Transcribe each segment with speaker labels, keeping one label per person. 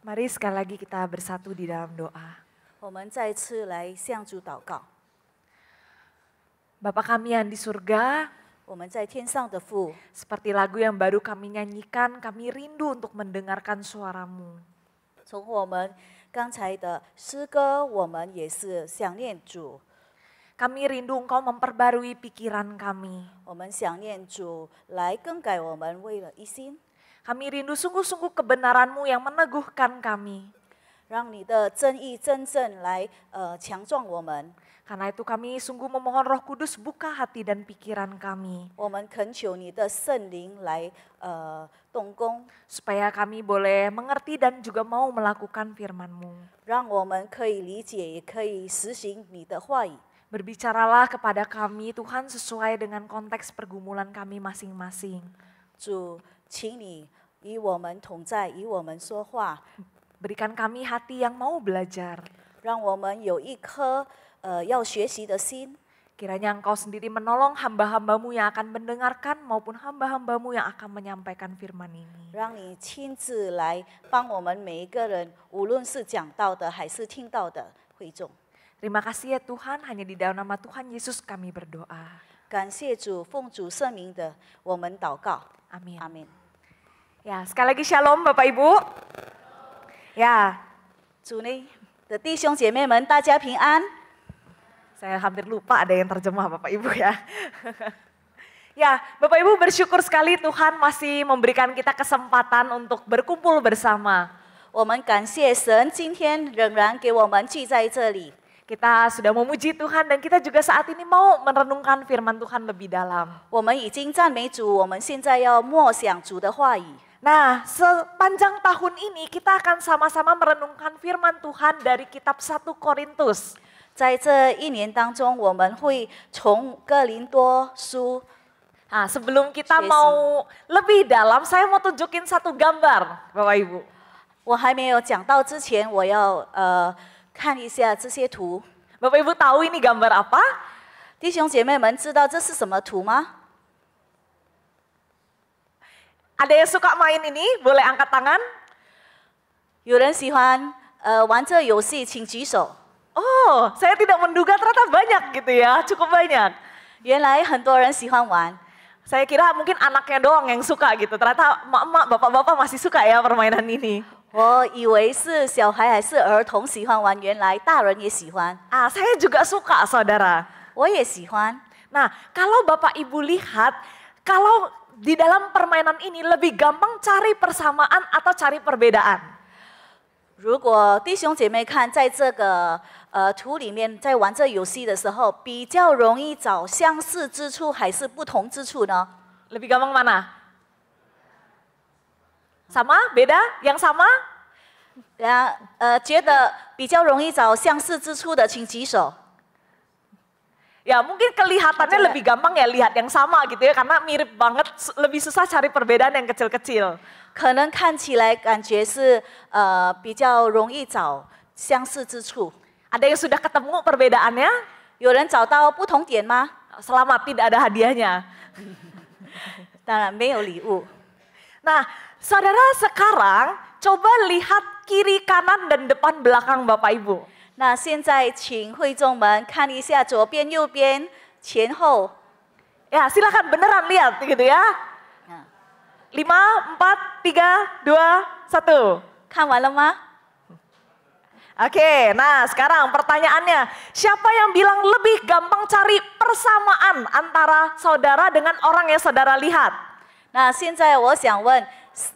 Speaker 1: Mari sekali lagi kita bersatu di dalam doa.
Speaker 2: 我们再次来向主祷告。
Speaker 1: Bapa kami yang di surga,
Speaker 2: 我们在天上的父，
Speaker 1: seperti lagu yang baru kami nyanyikan, kami rindu untuk mendengarkan suara-Mu.
Speaker 2: 从我们刚才的诗歌，我们也是想念主，
Speaker 1: Kami rindu Engkau memperbarui pikiran kami.
Speaker 2: 我们想念主来更改我们，为了一心，
Speaker 1: Kami rindu sungguh-sungguh kebenaran-Mu yang meneguhkan kami.
Speaker 2: 让你的正义真正来强壮我们。
Speaker 1: Karena itu kami sungguh memohon Roh Kudus buka hati dan pikiran kami.
Speaker 2: 我们恳求你的圣灵来动工，
Speaker 1: Supaya kami boleh mengerti dan juga mau melakukan firman-Mu.
Speaker 2: 让我们可以理解，也可以实行你的话语。
Speaker 1: Berbicaralah kepada kami Tuhan sesuai dengan konteks pergumulan kami masing-masing.
Speaker 2: 主，请你与我们同在，与我们说话，
Speaker 1: Berikan kami hati yang mau belajar.
Speaker 2: 让我们有一颗要学习的心。
Speaker 1: Kiranya Engkau sendiri menolong hamba-hamba-Mu yang akan mendengarkan maupun hamba-hamba-Mu yang akan menyampaikan firman ini.
Speaker 2: 让你亲自来帮我们每一个人，无论是讲到的还是听到的会众。
Speaker 1: Terima kasih ya Tuhan, hanya di dalam nama Tuhan Yesus kami berdoa.
Speaker 2: 感谢主，奉主圣名的，我们祷告，
Speaker 1: Amin.
Speaker 2: 阿门。
Speaker 1: Ya, sekali lagi shalom Bapak Ibu. Ya,
Speaker 2: 主内的弟兄姐妹们，大家平安。
Speaker 1: saya hampir lupa ada yang terjemah Bapak Ibu ya. Ya, Bapak Ibu bersyukur sekali Tuhan masih memberikan kita kesempatan untuk berkumpul bersama.
Speaker 2: 我们感谢神，今天仍然给我们聚在这里。
Speaker 1: Kita sudah memuji Tuhan dan kita juga saat ini mau merenungkan firman Tuhan lebih dalam.
Speaker 2: 我们已经赞美主，我们现在要默想主的话语。
Speaker 1: Nah, sepanjang tahun ini kita akan sama-sama merenungkan firman Tuhan dari kitab 1 Korintus.
Speaker 2: 在这一年当中，我们会从哥林多书。
Speaker 1: Nah, sebelum kita
Speaker 2: Yes.
Speaker 1: mau lebih dalam, saya mau tunjukin satu gambar, Bapak Ibu.
Speaker 2: 我还没有讲到之前，我要看一下这些图。
Speaker 1: Bapak Ibu tahu ini gambar apa?
Speaker 2: 弟兄姐妹们，知道这是什么图吗？
Speaker 1: Ada yang suka main ini? Boleh angkat tangan?
Speaker 2: 有人喜欢玩这游戏，请举手。
Speaker 1: Oh, saya tidak menduga ternyata banyak gitu ya, cukup banyak.
Speaker 2: 原来很多人喜欢玩，
Speaker 1: Saya kira mungkin anaknya doang yang suka gitu, ternyata emak-emak, bapak-bapak masih suka ya permainan ini.
Speaker 2: 我以为是小孩还是儿童喜欢玩，原来大人也喜欢。
Speaker 1: Ah, saya juga suka, saudara.
Speaker 2: 我也喜欢。
Speaker 1: Nah, kalau Bapak Ibu lihat, kalau di dalam permainan ini lebih gampang cari persamaan atau cari perbedaan.
Speaker 2: 如果弟兄姐妹看在这个图里面，在玩这游戏的时候，比较容易找相似之处还是不同之处呢？
Speaker 1: Lebih gampang mana? Sama? Beda? Yang sama?
Speaker 2: 觉得比较容易找相似之处的，请举手。
Speaker 1: Ya mungkin kelihatannya
Speaker 2: Coba.
Speaker 1: lebih gampang ya lihat yang sama gitu ya, karena mirip banget, lebih susah cari perbedaan yang kecil-kecil.
Speaker 2: 可能看起来感觉是比较容易找相似之处。
Speaker 1: Ada yang sudah ketemu perbedaannya?
Speaker 2: 有人找到不同点吗？
Speaker 1: Selamat, tidak ada hadiahnya.
Speaker 2: 当然没有礼物。
Speaker 1: Nah, saudara sekarang coba lihat kiri kanan dan depan belakang Bapak Ibu.
Speaker 2: 那现在请会众们看一下左边、右边、前后。
Speaker 1: Ya silakan beneran lihat gitu ya. 5, 4, 3, 2, 1.
Speaker 2: 看完了吗？
Speaker 1: Oke, nah sekarang pertanyaannya, siapa yang bilang lebih gampang cari persamaan antara saudara dengan orang yang saudara lihat?
Speaker 2: 那现在我想问，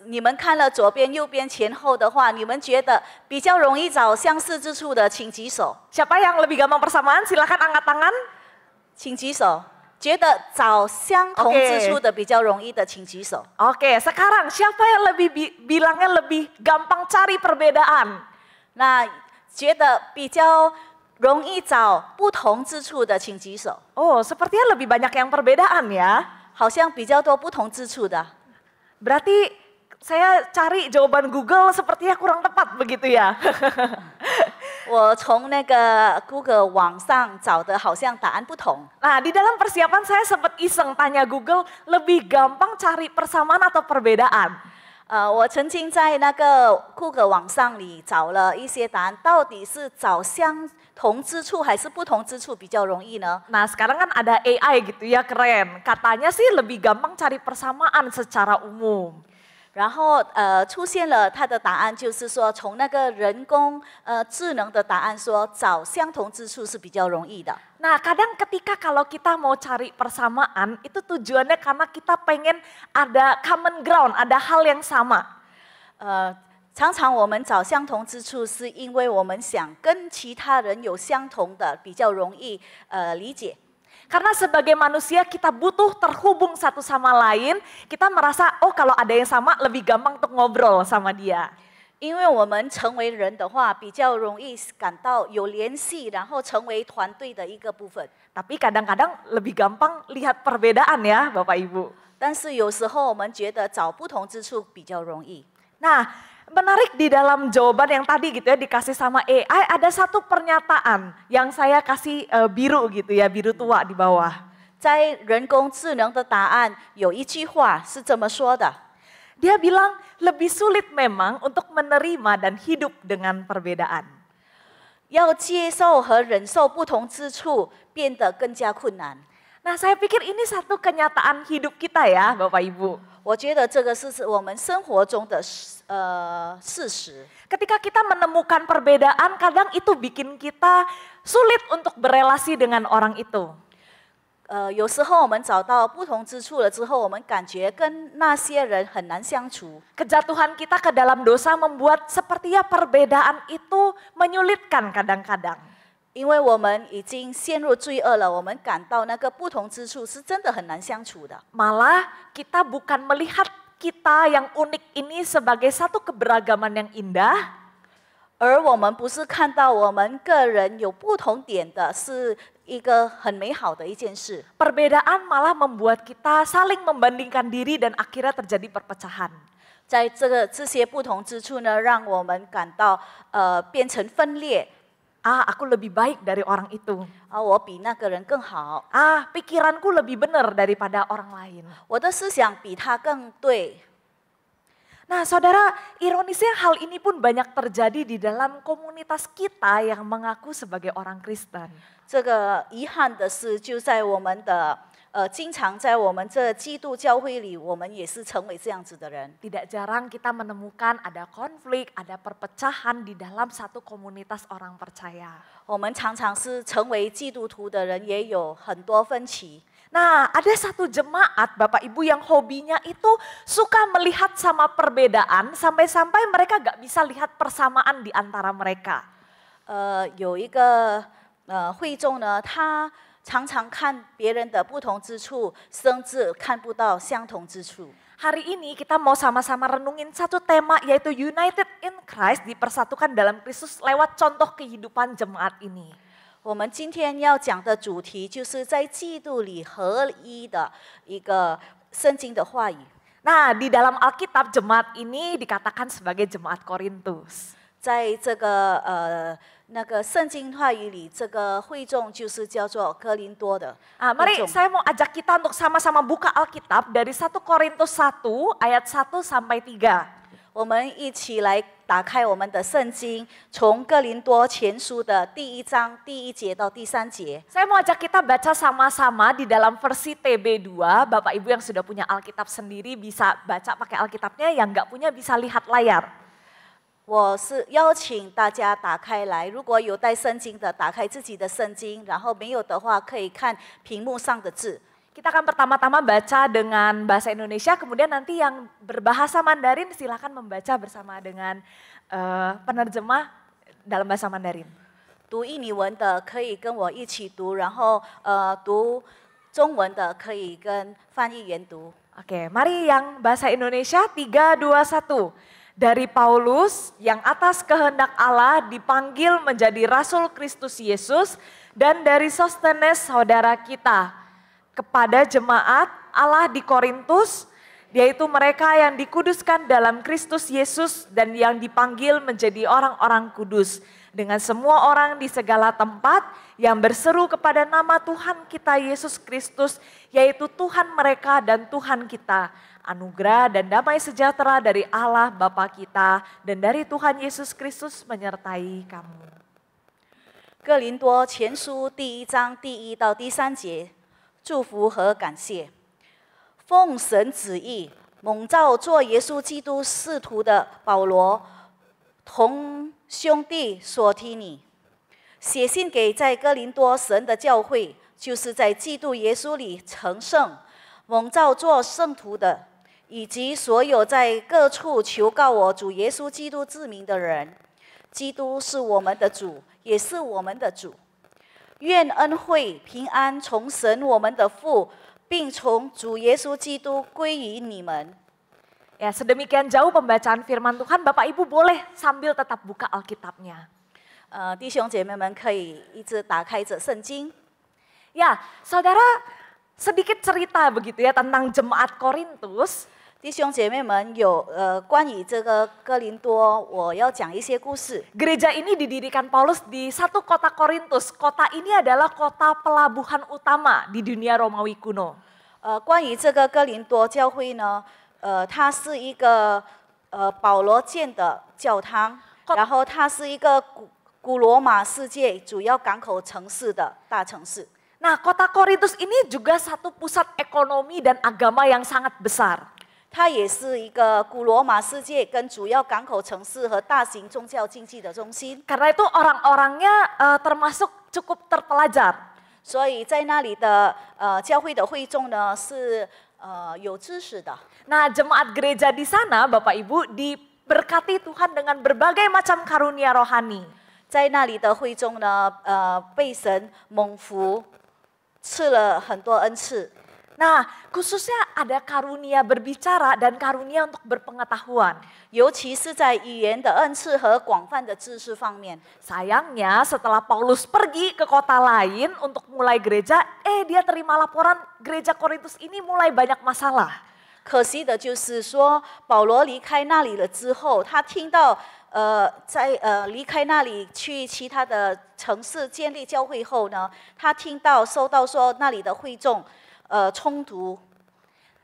Speaker 2: 你们看了左边、右边、前后的话，你们觉得比较容易找相似之处的，请举手，
Speaker 1: Siapa yang lebih gampang persamaan? Silakan angkat tangan.
Speaker 2: 请举手。觉得找相同之处的比较容易的，请举手。
Speaker 1: Oke, sekarang siapa yang lebih bilangnya lebih gampang cari perbedaan?
Speaker 2: 那觉得比较容易找不同之处的，请举手。
Speaker 1: Oh, sepertinya lebih banyak yang perbedaan ya.
Speaker 2: 好像比较多不同之处的。
Speaker 1: Berarti saya cari jawaban Google sepertinya kurang tepat begitu ya.
Speaker 2: 我从那个 Google 网上找的，好像答案不同。
Speaker 1: Nah, di dalam persiapan saya sempat iseng tanya Google, lebih gampang cari persamaan atau perbedaan?
Speaker 2: 我曾经在那个酷狗网上里找了一些答案，到底是找相同之处还是不同之处比较容易呢？
Speaker 1: Nah sekarang kan ada AI gitu ya, keren. Katanya sih lebih gampang cari persamaan secara umum.
Speaker 2: 然后出现了它的答案，就是说从那个人工智能的答案说找相同之处是比较容易的。
Speaker 1: Nah kadang ketika kalau kita mau cari persamaan, itu tujuannya karena kita pengen ada common ground, ada hal yang sama.
Speaker 2: 常常我们找相同之处，是因为我们想跟其他人有相同的，比较容易理解。
Speaker 1: Karena sebagai manusia kita butuh terhubung satu sama lain, kita merasa oh kalau ada yang sama lebih gampang untuk ngobrol sama dia.
Speaker 2: 因为我们成为人的话，比较容易感到有联系，然后成为团队的一个部分。
Speaker 1: Tapi kadang-kadang lebih gampang lihat perbedaan ya Bapak Ibu.
Speaker 2: 但是有时候我们觉得找不同之处比较容易。
Speaker 1: Nah, menarik di dalam jawaban yang tadi gitu ya dikasih sama AI ada satu pernyataan yang saya kasih biru gitu ya, biru tua di bawah.
Speaker 2: 在人工智能的答案有一句话是这么说的：
Speaker 1: Dia bilang lebih sulit memang untuk menerima dan hidup dengan perbedaan.
Speaker 2: 要接受和忍受不同之处变得更加困难。
Speaker 1: Nah, saya pikir ini satu kenyataan hidup kita ya, Bapak Ibu.
Speaker 2: 我觉得这个是我们生活中的事实。
Speaker 1: Ketika kita menemukan perbedaan, kadang itu bikin kita sulit untuk berelasi dengan orang itu.
Speaker 2: 有时候我们找到不同之处了之后，我们感觉跟那些人很难相处。
Speaker 1: Kejatuhan kita ke dalam dosa membuat sepertinya perbedaan itu menyulitkan kadang-kadang.
Speaker 2: 因为我们已经陷入罪恶了，我们感到那个不同之处是真的很难相处的。
Speaker 1: Malah kita bukan melihat kita yang unik ini sebagai satu keberagaman yang indah,
Speaker 2: 而我们不是看到我们个人有不同点的，是一个很美好的一件事。
Speaker 1: perbedaan malah membuat kita saling membandingkan diri dan akhirnya terjadi perpecahan.
Speaker 2: 在这些不同之处呢，让我们感到变成分裂。
Speaker 1: Ah, aku lebih baik dari orang itu.
Speaker 2: 我比那个人更好，
Speaker 1: Ah, pikiranku lebih benar daripada orang lain.
Speaker 2: 我的思想比他更对。
Speaker 1: Nah, saudara, ironisnya hal ini pun banyak terjadi di dalam komunitas kita yang mengaku sebagai orang Kristen.
Speaker 2: 这个遗憾的是，就在我们的经常在我们这基督教会里，我们也是成为这样子的人。
Speaker 1: Tidak jarang kita menemukan ada konflik, ada perpecahan di dalam satu komunitas orang percaya.
Speaker 2: 我们常常是成为基督徒的人，也有很多分歧。
Speaker 1: Nah, ada satu jemaat Bapak Ibu yang hobinya itu suka melihat sama perbedaan sampai-sampai mereka gak bisa lihat persamaan di antara mereka.
Speaker 2: 有一个会众呢，他常常看别人的不同之处，甚至看不到相同之处。
Speaker 1: Hari ini kita mau sama-sama renungin satu tema yaitu United in Christ, dipersatukan dalam Kristus lewat contoh kehidupan jemaat ini.
Speaker 2: 我们今天要讲的主题就是在基督里合一的一个圣经的话语。
Speaker 1: Nah, di dalam Alkitab jemaat ini dikatakan sebagai jemaat Korintus.
Speaker 2: 在这个那个圣经话语里，这个会众就是叫做哥林多的
Speaker 1: Mari
Speaker 2: 会众。
Speaker 1: saya mau ajak kita untuk sama-sama buka Alkitab dari 1 Korintus 1 ayat 1 sampai 3.
Speaker 2: 我们一起来打开我们的圣经，从哥林多前书的第1章第1节到第3节。
Speaker 1: Saya mau ajak kita baca sama-sama di dalam versi TB2. Bapak Ibu yang sudah punya Alkitab sendiri bisa baca pakai Alkitabnya, yang nggak punya bisa lihat layar.
Speaker 2: 我是邀请大家打开来，如果有带圣经的，打开自己的圣经，然后没有的话，可以看屏幕上的字。
Speaker 1: Kita akan pertama-tama baca dengan bahasa Indonesia, kemudian nanti yang berbahasa Mandarin silakan membaca bersama dengan penerjemah dalam bahasa Mandarin.
Speaker 2: 读印尼文的可以跟我一起读，然后读中文的可以跟翻译员读。
Speaker 1: Oke, mari yang bahasa Indonesia 3, 2, 1. Dari Paulus yang atas kehendak Allah dipanggil menjadi Rasul Kristus Yesus, dan dari Sostenes saudara kita, kepada jemaat Allah di Korintus, yaitu mereka yang dikuduskan dalam Kristus Yesus dan yang dipanggil menjadi orang-orang kudus. dengan semua orang di segala tempat yang berseru kepada nama Tuhan kita Yesus Kristus, yaitu Tuhan mereka dan Tuhan kita. Anugerah dan damai sejahtera dari Allah Bapa kita dan dari Tuhan Yesus Kristus menyertai kamu.
Speaker 2: 哥林多前书第1章第1到第3节，祝福和感谢。奉神旨意，蒙召做耶稣基督使徒的保罗，同兄弟所提你，写信给在哥林多神的教会，就是在基督耶稣里成圣、蒙召做圣徒的，以及所有在各处求告我主耶稣基督之名的人。基督是我们的主，也是我们的主。愿恩惠平安从神我们的父，并从主耶稣基督归于你们。
Speaker 1: Ya, sedemikian jauh pembacaan firman Tuhan, Bapak Ibu boleh sambil tetap buka Alkitabnya.
Speaker 2: 弟兄姐妹们可以一直打开着圣经。
Speaker 1: Ya, saudara, sedikit cerita begitu ya tentang jemaat Korintus.
Speaker 2: 弟兄姐妹们有关于这个哥林多，我要讲一些故事。
Speaker 1: Gereja ini didirikan Paulus di satu kota Korintus. Kota ini adalah kota pelabuhan utama di dunia Romawi kuno.
Speaker 2: 关于这个哥林多教会呢，它是一个保罗建的教堂，然后它是一个古罗马世界主要港口城市的大城市。
Speaker 1: Nah, kota Korintus ini juga satu pusat ekonomi dan agama yang sangat besar.
Speaker 2: 它也是一个古罗马世界跟主要港口城市和大型宗教经济的中心。
Speaker 1: Karena itu orang-orangnya termasuk cukup terpelajar.
Speaker 2: 所以在那里的教会的会众呢是有知识的。
Speaker 1: Nah, jemaat gereja di sana, Bapak Ibu, diberkati Tuhan dengan berbagai macam karunia rohani.
Speaker 2: 在那里的会众呢，被神蒙福，赐了很多恩赐。
Speaker 1: Nah, khususnya ada karunia berbicara dan karunia untuk berpengetahuan.
Speaker 2: 尤其是在语言的恩赐和广泛的知识方面。
Speaker 1: Sayangnya setelah Paulus pergi ke kota lain untuk mulai gereja, dia terima laporan gereja Korintus ini mulai banyak masalah.
Speaker 2: 可惜的就是说，保罗离开那里了之后，他听到离开那里去其他的城市建立教会后呢，他收到说那里的会众冲突。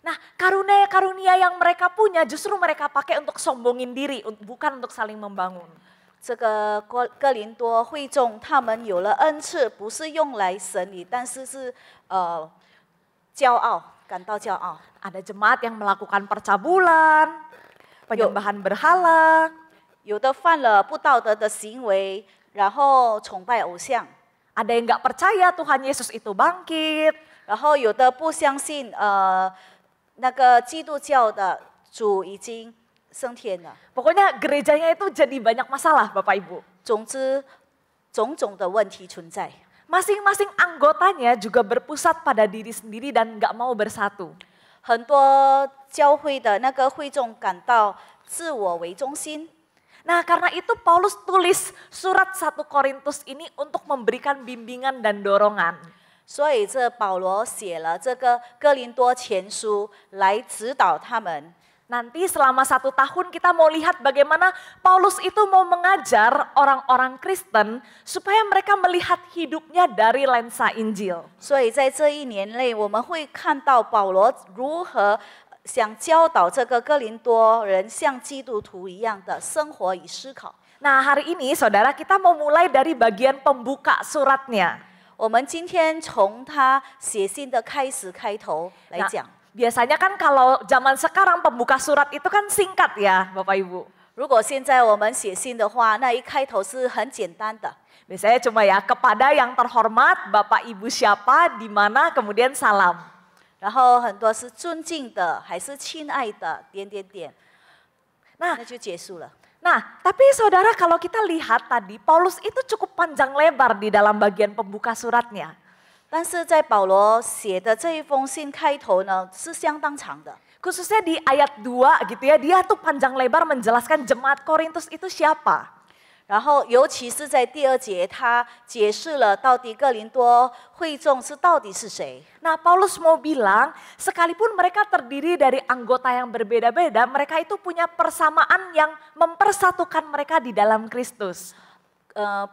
Speaker 1: Nah, karunia-karunia yang mereka punya justru mereka pakai untuk sombongin diri, bukan untuk saling membangun.
Speaker 2: 这个哥林多会众他们有了恩赐，不是用来审理，但是是骄傲，感到骄傲。
Speaker 1: Ada jemaat yang melakukan percabulan, penyembahan berhala.
Speaker 2: 有的犯了不道德的行为，然后崇拜偶像。
Speaker 1: Ada yang nggak percaya Tuhan Yesus itu bangkit.
Speaker 2: 然后有的不相信那个基督教的主已经升天了。
Speaker 1: Pokoknya gerejanya itu jadi banyak masalah, Bapak Ibu.
Speaker 2: 总之，种种的问题存在。
Speaker 1: Masing-masing anggotanya juga berpusat pada diri sendiri dan nggak mau bersatu.
Speaker 2: 很多教会的那个会众感到自我为中心。
Speaker 1: Nah, karena itu Paulus tulis surat 1 Korintus ini untuk memberikan bimbingan dan dorongan.
Speaker 2: 所以这保罗写了这个哥林多前书来指导他们。
Speaker 1: Nanti selama 1 tahun kita mau lihat bagaimana Paulus itu mau mengajar orang-orang Kristen supaya mereka melihat hidupnya dari lensa Injil.
Speaker 2: 所以在这1年内，我们会看到保罗如何想教导这个哥林多人像基督徒一样的生活与思考。
Speaker 1: Nah, hari ini saudara kita mau mulai dari bagian pembuka suratnya.
Speaker 2: 我们今天从他写信的开头来讲。
Speaker 1: Biasanya kan kalau zaman sekarang pembuka surat itu kan singkat ya, Bapak Ibu.
Speaker 2: 如果现在我们写信的话，那一开头是很简单的。
Speaker 1: Biasanya cuma ya kepada yang terhormat, Bapak Ibu siapa, di mana, kemudian salam.
Speaker 2: 然后很多是尊敬的，还是亲爱的，点点点，
Speaker 1: Nah,
Speaker 2: 那就结束了。
Speaker 1: Nah, tapi saudara kalau kita lihat tadi, Paulus itu cukup panjang lebar di dalam bagian pembuka suratnya.
Speaker 2: 但是在保罗写的这一封信开头呢，是相当长的。
Speaker 1: Khususnya di ayat 2 gitu ya, dia tuh panjang lebar menjelaskan jemaat Korintus itu siapa.
Speaker 2: 然后尤其是在第2节，他解释了到底哥林多会众到底是谁。
Speaker 1: Nah, Paulus mau bilang, sekalipun mereka terdiri dari anggota yang berbeda-beda, mereka itu punya persamaan yang mempersatukan mereka di dalam Kristus.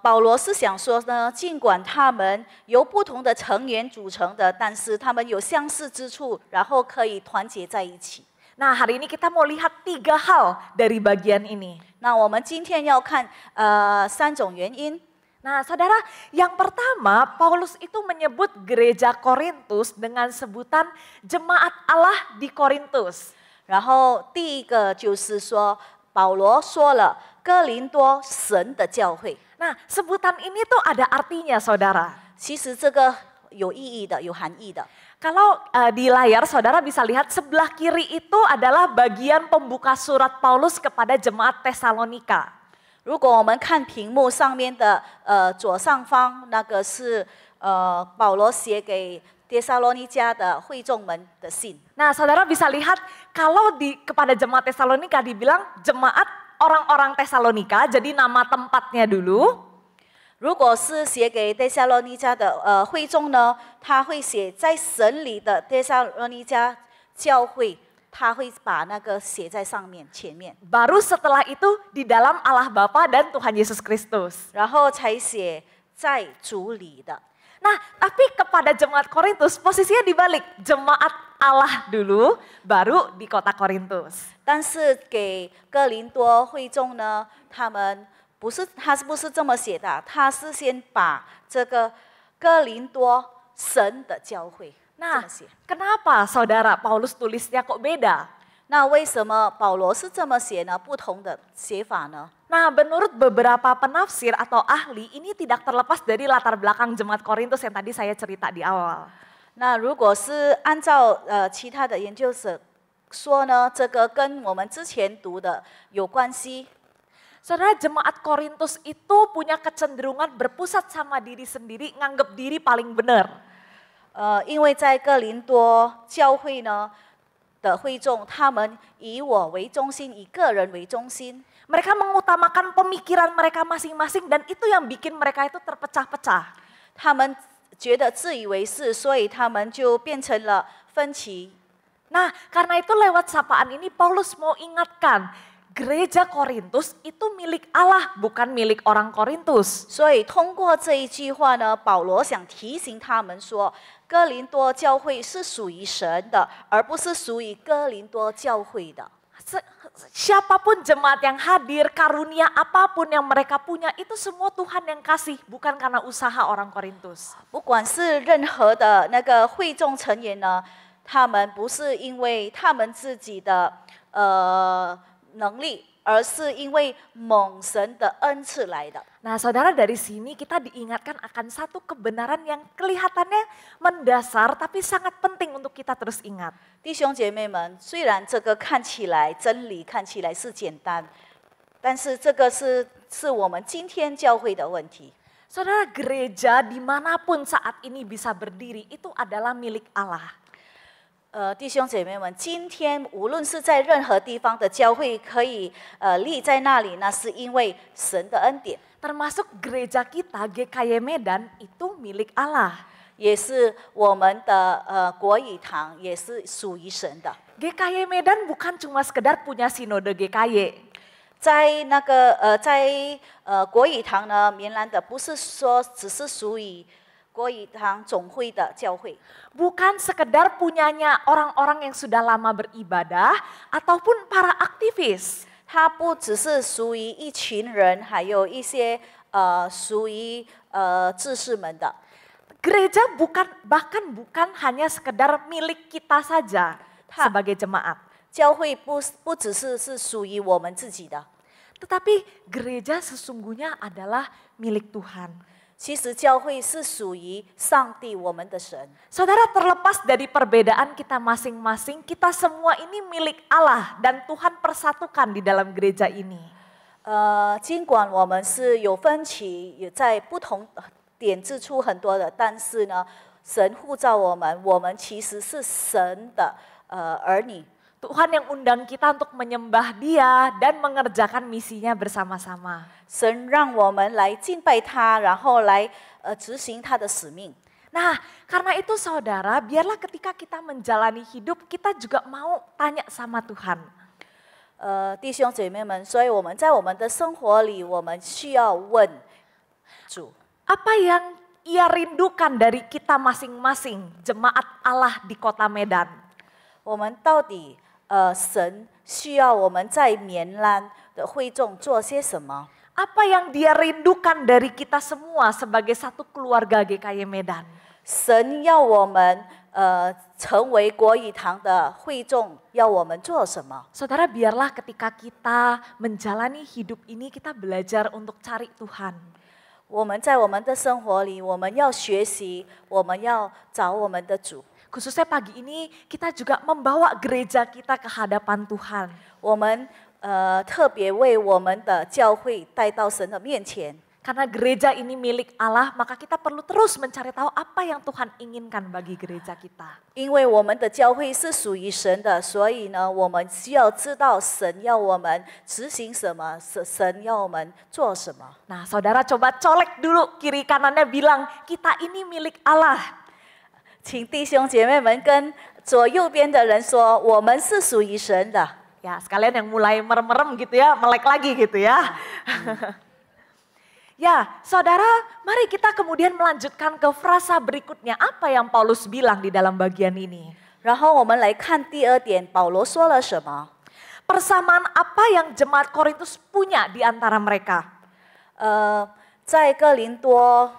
Speaker 2: 保罗是想说呢，尽管他们由不同的成员组成的，但是他们有相似之处，然后可以团结在一起。
Speaker 1: Nah, hari ini kita mau lihat 3 hal dari bagian ini.
Speaker 2: 那我们今天要看3种原因。
Speaker 1: Nah, saudara, yang pertama, Paulus itu menyebut gereja Korintus dengan sebutan jemaat Allah di Korintus.
Speaker 2: 然后第一个就是说，保罗说了哥林多神的教会。
Speaker 1: Nah, sebutan ini tuh ada artinya, saudara.
Speaker 2: 其实这个有意义的，有含义的。
Speaker 1: Kalau di layar saudara bisa lihat sebelah kiri itu adalah bagian pembuka surat Paulus kepada jemaat Tesalonika.
Speaker 2: 如果我们看屏幕上面的左上方，那个是保罗写给帖撒罗尼迦的会众们的信。
Speaker 1: Nah, saudara bisa lihat kalau kepada jemaat Tesalonika dibilang jemaat orang-orang Tesalonika, jadi nama tempatnya dulu.
Speaker 2: 如果是写给帖撒罗尼迦的会众呢，他会写在神里的帖撒罗尼迦教会。 他会把那个写在上面前面，
Speaker 1: Baru setelah itu di dalam Allah Bapa dan Tuhan Yesus Kristus.
Speaker 2: 然后才写在主里的。
Speaker 1: Nah, tapi kepada jemaat Korintus posisinya dibalik. Jemaat Allah dulu, baru di kota Korintus.
Speaker 2: 但是给哥林多会众呢，他不是这么写的，他是先把这个哥林多神的教会。
Speaker 1: Nah, kenapa saudara Paulus tulisnya kok beda?
Speaker 2: 那为什么保罗是这么写呢？不同的写法呢？
Speaker 1: Nah, menurut beberapa penafsir atau ahli, ini tidak terlepas dari latar belakang jemaat Korintus yang tadi saya cerita di awal.
Speaker 2: 那如果是按照其他的研究者说呢，这个跟我们之前读的有关系。
Speaker 1: Saudara, jemaat Korintus itu punya kecenderungan berpusat sama diri sendiri, nganggep diri paling benar.
Speaker 2: 因为在哥林多教会呢的会众，他们以我为中心，以个人为中心。
Speaker 1: Mereka mengutamakan pemikiran mereka masing-masing dan itu yang bikin mereka itu terpecah-pecah.
Speaker 2: 他们觉得自以为是，所以他们就变成了分歧。
Speaker 1: Nah, karena itu lewat sapaan ini Paulus mau ingatkan, gereja Korintus itu milik Allah, bukan milik orang Korintus.
Speaker 2: 所以通过这一句话呢，保罗想提醒他们说，哥林多教会是属于神的，而不是属于哥林多教会的。
Speaker 1: Siapapun jemaat yang hadir, karunia apapun yang mereka punya, itu semua Tuhan yang kasih, bukan karena usaha orang Korintus.
Speaker 2: 不管是任何的那个会众成员呢，他们不是因为他们自己的能力，而是因为蒙神的恩赐来的。
Speaker 1: Nah, saudara, dari sini kita diingatkan akan satu kebenaran yang kelihatannya mendasar tapi sangat penting untuk kita terus ingat.
Speaker 2: 弟兄姐妹们，虽然这个看起来真理看起来是简单，但是这个是我们今天教会的问题。
Speaker 1: Saudara, gereja dimanapun saat ini bisa berdiri itu adalah milik Allah.
Speaker 2: 弟兄姐妹们，今天无论是在任何地方的教会可以立在那里，那是因为神的恩典。
Speaker 1: Termasuk gereja kita GKY Medan itu milik Allah.
Speaker 2: 也是我们的国语堂，也是属于神的。
Speaker 1: GKY Medan bukan cuma sekedar punya sinode GKY.
Speaker 2: 在那个国语堂呢，棉兰的不是说只是属于国语堂总会的教会。
Speaker 1: Bukan sekedar punyanya orang-orang yang sudah lama beribadah ataupun para aktivis.
Speaker 2: 它不只是属于一群人，还有一些属于志士们的。
Speaker 1: Gereja bahkan bukan hanya sekedar milik kita saja sebagai jemaat.
Speaker 2: 教会不只是属于我们自己的，
Speaker 1: Tetapi gereja sesungguhnya adalah milik Tuhan.
Speaker 2: 其实教会是属于上帝我们的神。
Speaker 1: Saudara, terlepas dari perbedaan kita masing-masing, kita semua ini milik Allah dan Tuhan persatukan di dalam gereja ini.
Speaker 2: 尽管我们是有分歧，也在不同点之处很多的，但是呢，神呼召我们，我们其实是神的儿女。
Speaker 1: Tuhan yang undang kita untuk menyembah Dia dan mengerjakan misinya bersama-sama.
Speaker 2: 神让我们来敬拜他，然后来执行他的使命。
Speaker 1: Nah, karena itu saudara, biarlah ketika kita menjalani hidup, kita juga mau tanya sama Tuhan.
Speaker 2: 弟兄姐妹们，所以我们在我们的生活里，我们需要问主。
Speaker 1: Apa yang ia rindukan dari kita masing-masing jemaat Allah di kota Medan?
Speaker 2: 我们到底神需要我们在棉兰的会众做些什么？
Speaker 1: Apa yang dia rindukan dari kita semua sebagai satu keluarga GKY Medan?
Speaker 2: 神要我们成为国语堂的会众，要我们做什么？
Speaker 1: Saudara, biarlah ketika kita menjalani hidup ini kita belajar untuk cari Tuhan.
Speaker 2: 我们在我们的生活里，我们要学习，我们要找我们的主。
Speaker 1: Khususnya pagi ini kita juga membawa gereja kita ke hadapan Tuhan.
Speaker 2: 我们特别为我们的教会带到神的面前。
Speaker 1: Karena gereja ini milik Allah, maka kita perlu terus mencari tahu apa yang Tuhan inginkan bagi gereja kita.
Speaker 2: 因为我们的教会是属于神的，所以呢，我们需要知道神要我们执行什么，神要我们做什么。
Speaker 1: Nah, saudara coba colek dulu kiri kanannya bilang, kita ini milik Allah.
Speaker 2: 请弟兄姐妹们跟左右边的人说，我们是属于神的。
Speaker 1: Ya, sekalian yang mulai merem-merem gitu ya, melek lagi gitu ya. Ya, saudara, mari kita kemudian melanjutkan ke frasa berikutnya. Apa yang Paulus bilang di dalam bagian ini?
Speaker 2: 然后我们来看第二点，保罗说了什么？
Speaker 1: Persamaan apa yang jemaat Korintus punya di antara mereka?
Speaker 2: 在哥林多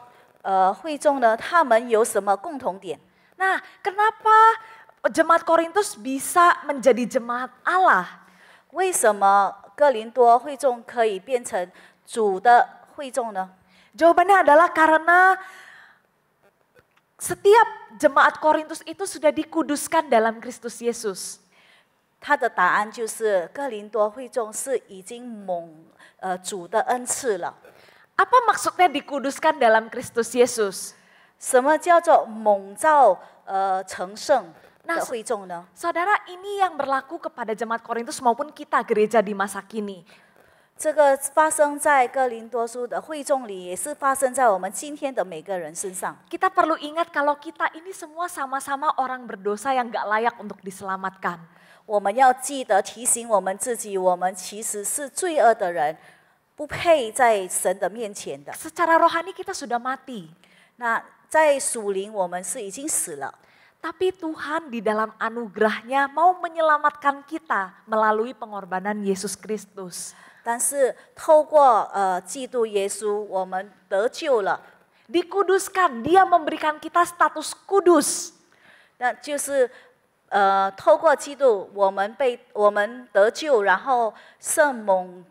Speaker 2: 会众呢，他们有什么共同点？
Speaker 1: Nah, kenapa jemaat Korintus bisa menjadi jemaat Allah?
Speaker 2: 为什么哥林多会众可以变成主的会众呢？
Speaker 1: Jawabannya adalah karena setiap jemaat Korintus itu sudah dikuduskan dalam Kristus Yesus.
Speaker 2: 他的答案就是哥林多会众是已经蒙主的恩赐了。
Speaker 1: Apa maksudnya dikuduskan dalam Kristus Yesus?
Speaker 2: 什么叫做蒙召成圣的会众呢？
Speaker 1: Saudara, ini yang berlaku kepada jemaat Korintus maupun kita gereja di masa kini.
Speaker 2: 这个发生在哥林多书的会众里，也是发生在我们今天的每个人身上。
Speaker 1: Kita perlu ingat kalau kita ini semua sama-sama orang berdosa yang gak layak untuk diselamatkan.
Speaker 2: 我们要记得提醒我们自己，我们其实是罪恶的人，不配在神的面前的。
Speaker 1: Secara rohani kita sudah mati.
Speaker 2: 那在属灵，我们是已经死了。
Speaker 1: Tapi Tuhan di dalam anugerahnya mau menyelamatkan kita melalui pengorbanan Yesus Kristus.
Speaker 2: 但是透过基督耶稣，我们得救了。
Speaker 1: Dikuduskan, dia memberikan kita status kudus.
Speaker 2: 那就是透过基督，我们得救，然后圣蒙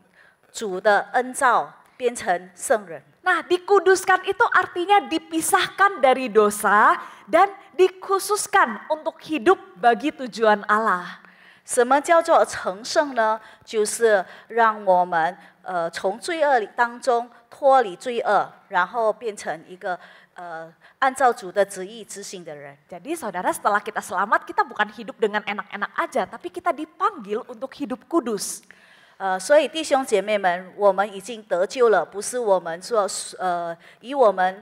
Speaker 2: 主的恩召，变成圣人。
Speaker 1: Nah, dikuduskan itu artinya dipisahkan dari dosa dan dikhususkan untuk hidup bagi tujuan Allah.
Speaker 2: 什么叫做成圣呢？就是让我们从罪恶当中脱离罪恶，然后变成一个按照主的旨意执行的人。
Speaker 1: Jadi saudara, setelah kita selamat, kita bukan hidup dengan enak-enak aja, tapi kita dipanggil untuk hidup kudus.
Speaker 2: 所以弟兄姐妹们，我们已经得救了，不是我们做以我们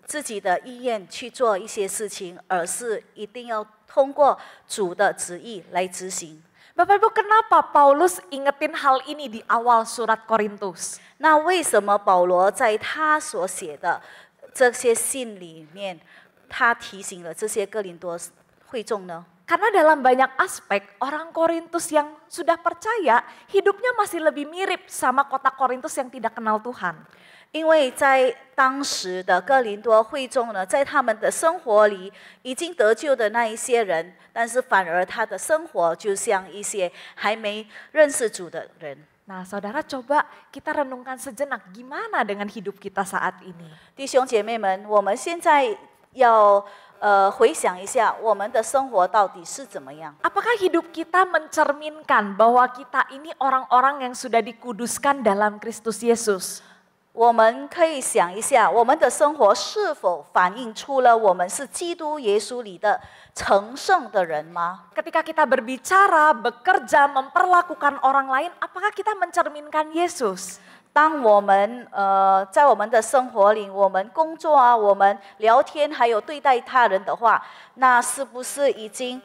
Speaker 2: 自己的意愿去做一些事情，而是一定要通过主的旨意来执行。
Speaker 1: Bapak Ibu, kenapa Paulus ingetin hal ini di awal surat Korintus?
Speaker 2: 那为什么保罗在他所写的这些信里面，他提醒了这些哥林多会众呢？
Speaker 1: Karena dalam banyak aspek orang Korintus yang sudah percaya hidupnya masih lebih mirip sama kota Korintus yang tidak kenal Tuhan.
Speaker 2: 因为在当时的哥林多会众呢，在他们的生活里已经得救的那一些人，但是反而他的生活就像一些还没认识主的人。
Speaker 1: Nah, saudara, coba kita renungkan sejenak gimana dengan hidup kita saat ini.
Speaker 2: 弟兄姐妹们，我们现在要回想一下，我们的生活到底是怎么样？
Speaker 1: Apakah hidup kita mencerminkan bahwa kita ini orang-orang yang sudah dikuduskan dalam Kristus Yesus?
Speaker 2: 我们可以想一下，我们的生活是否反映出了我们是基督耶稣里的成圣的人吗？
Speaker 1: Ketika kita berbicara, bekerja, memperlakukan orang lain, apakah kita mencerminkan Yesus?
Speaker 2: 当我们在我们的生活里，我们工作啊，我们聊天，还有对待他人的话，那是不是已经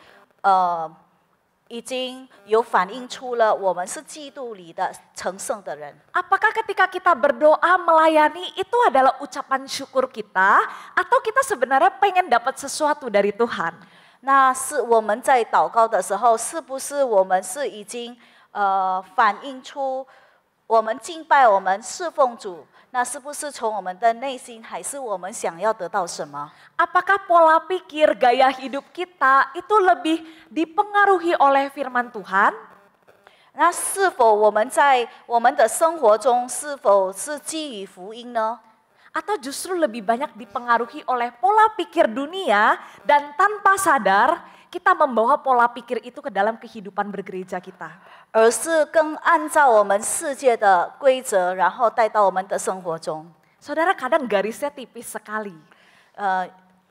Speaker 2: 已经有反映出了我们是基督里的成圣的人。
Speaker 1: Apakah ketika kita berdoa melayani itu adalah ucapan syukur kita atau kita sebenarnya pengen dapat sesuatu dari Tuhan?
Speaker 2: 那是我们在祷告的时候，是不是我们是已经反映出我们敬拜、我们侍奉主？那是不是从我们的内心，还是我们想要得到什么？
Speaker 1: Apakah pola pikir, gaya hidup kita itu lebih dipengaruhi oleh firman Tuhan?
Speaker 2: 那是否我们在我们的生活中，是否是基于福音呢？
Speaker 1: Atau justru lebih banyak dipengaruhi oleh pola pikir dunia dan tanpa sadar kita membawa pola pikir itu ke dalam kehidupan bergereja kita?
Speaker 2: 而是更按照我们世界的规则，然后带到我们的生活中。
Speaker 1: Saudara, kadang garisnya tipis sekali.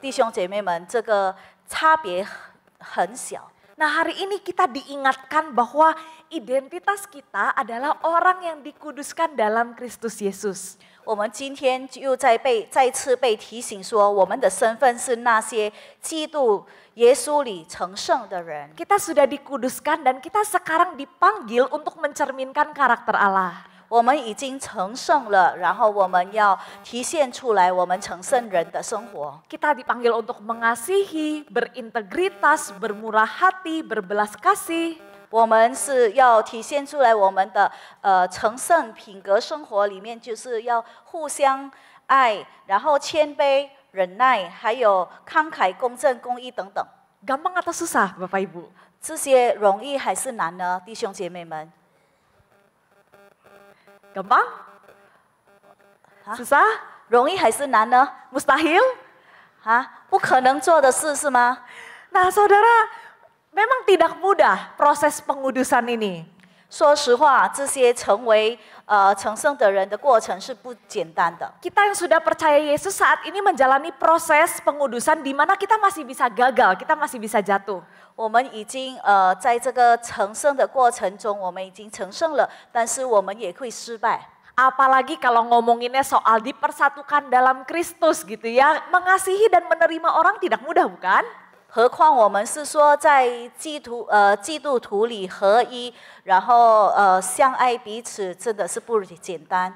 Speaker 2: 弟兄姐妹们，这个差别很小。
Speaker 1: Nah, hari ini kita diingatkan bahwa identitas kita adalah orang yang dikuduskan dalam Kristus Yesus.
Speaker 2: 我们今天又再次被提醒说，我们的身份是那些基督耶稣里成圣的人。
Speaker 1: Kita sudah dikuduskan dan kita sekarang dipanggil untuk mencerminkan karakter Allah.
Speaker 2: 我们已经成圣了，然后我们要体现出来我们成圣人的生活。
Speaker 1: Kita dipanggil untuk mengasihi, berintegritas, bermurah hati, berbelas kasih.
Speaker 2: 我们是要体现出来我们的成圣品格生活里面，就是要互相爱，然后谦卑、忍耐，还有慷慨、公正、公义等等。
Speaker 1: Gampang atau susah, Bapak Ibu?
Speaker 2: 这些容易还是难呢，弟兄姐妹们？
Speaker 1: Gampang? Susah?
Speaker 2: 容易还是难呢？
Speaker 1: Mustahil?
Speaker 2: 不可能做的事是吗？
Speaker 1: Nah, saudara, memang tidak mudah proses pengudusan ini.
Speaker 2: 说实话，这些成为成圣的人的过程是不简单的。
Speaker 1: Kita yang sudah percaya Yesus saat ini menjalani proses pengudusan di mana kita masih bisa gagal, kita masih bisa jatuh.
Speaker 2: 我们已经在这个成圣的过程中，我们已经成圣了，但是我们也会失败。
Speaker 1: Apalagi kalau ngomonginnya soal dipersatukan dalam Kristus gitu ya. Mengasihi dan menerima orang tidak mudah, bukan?
Speaker 2: 何况我们是说在基督徒里合一，然后相爱彼此，真的是不简单。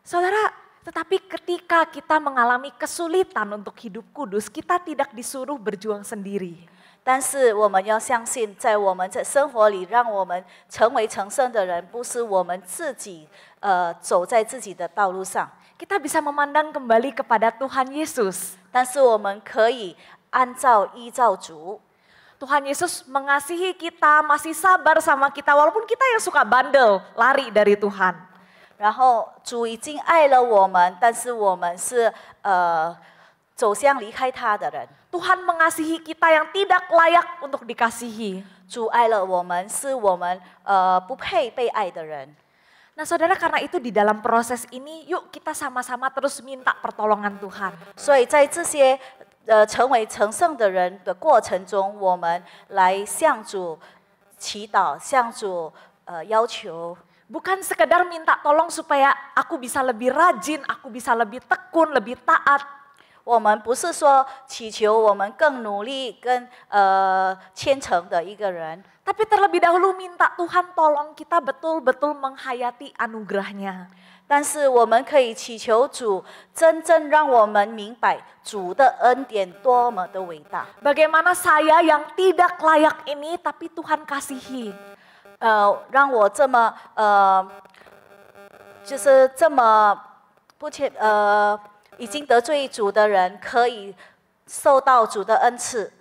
Speaker 1: Saudara, tetapi ketika kita mengalami kesulitan untuk hidup kudus, kita tidak disuruh berjuang sendiri.
Speaker 2: 但是我们要相信，在我们在生活里，让我们成为成圣的人，不是我们自己走在自己的道路上。
Speaker 1: Kita bisa memandang kembali kepada Tuhan Yesus.
Speaker 2: 但是我们可以依照主。
Speaker 1: Tuhan Yesus mengasihi kita, masih sabar sama kita walaupun kita yang suka bandel, lari dari Tuhan.
Speaker 2: 然后主已经爱了我们，但是我们是走向离开他的人。
Speaker 1: Tuhan mengasihi kita yang tidak layak untuk dikasihi.
Speaker 2: 主爱了我们，是我们不配被爱的人。
Speaker 1: Nah, saudara, karena itu di dalam proses ini, yuk kita sama-sama terus minta pertolongan Tuhan.
Speaker 2: 所以在这些成为成圣的人的过程中，我们来向主祈祷，向主要求。
Speaker 1: Bukan sekedar minta tolong supaya aku bisa lebih rajin, aku bisa lebih tekun, lebih taat.
Speaker 2: 我们不是说祈求我们更努力、更虔诚的一个人，
Speaker 1: Tapi terlebih dahulu minta Tuhan tolong kita betul-betul menghayati anugerahnya.
Speaker 2: 但是我们可以祈求主真正让我们明白主的恩典多么的伟大。
Speaker 1: Bagaimana saya yang tidak layak ini tapi Tuhan kasihi.
Speaker 2: 让我这么就是这么已经得罪主的人，可以受到主的恩赐。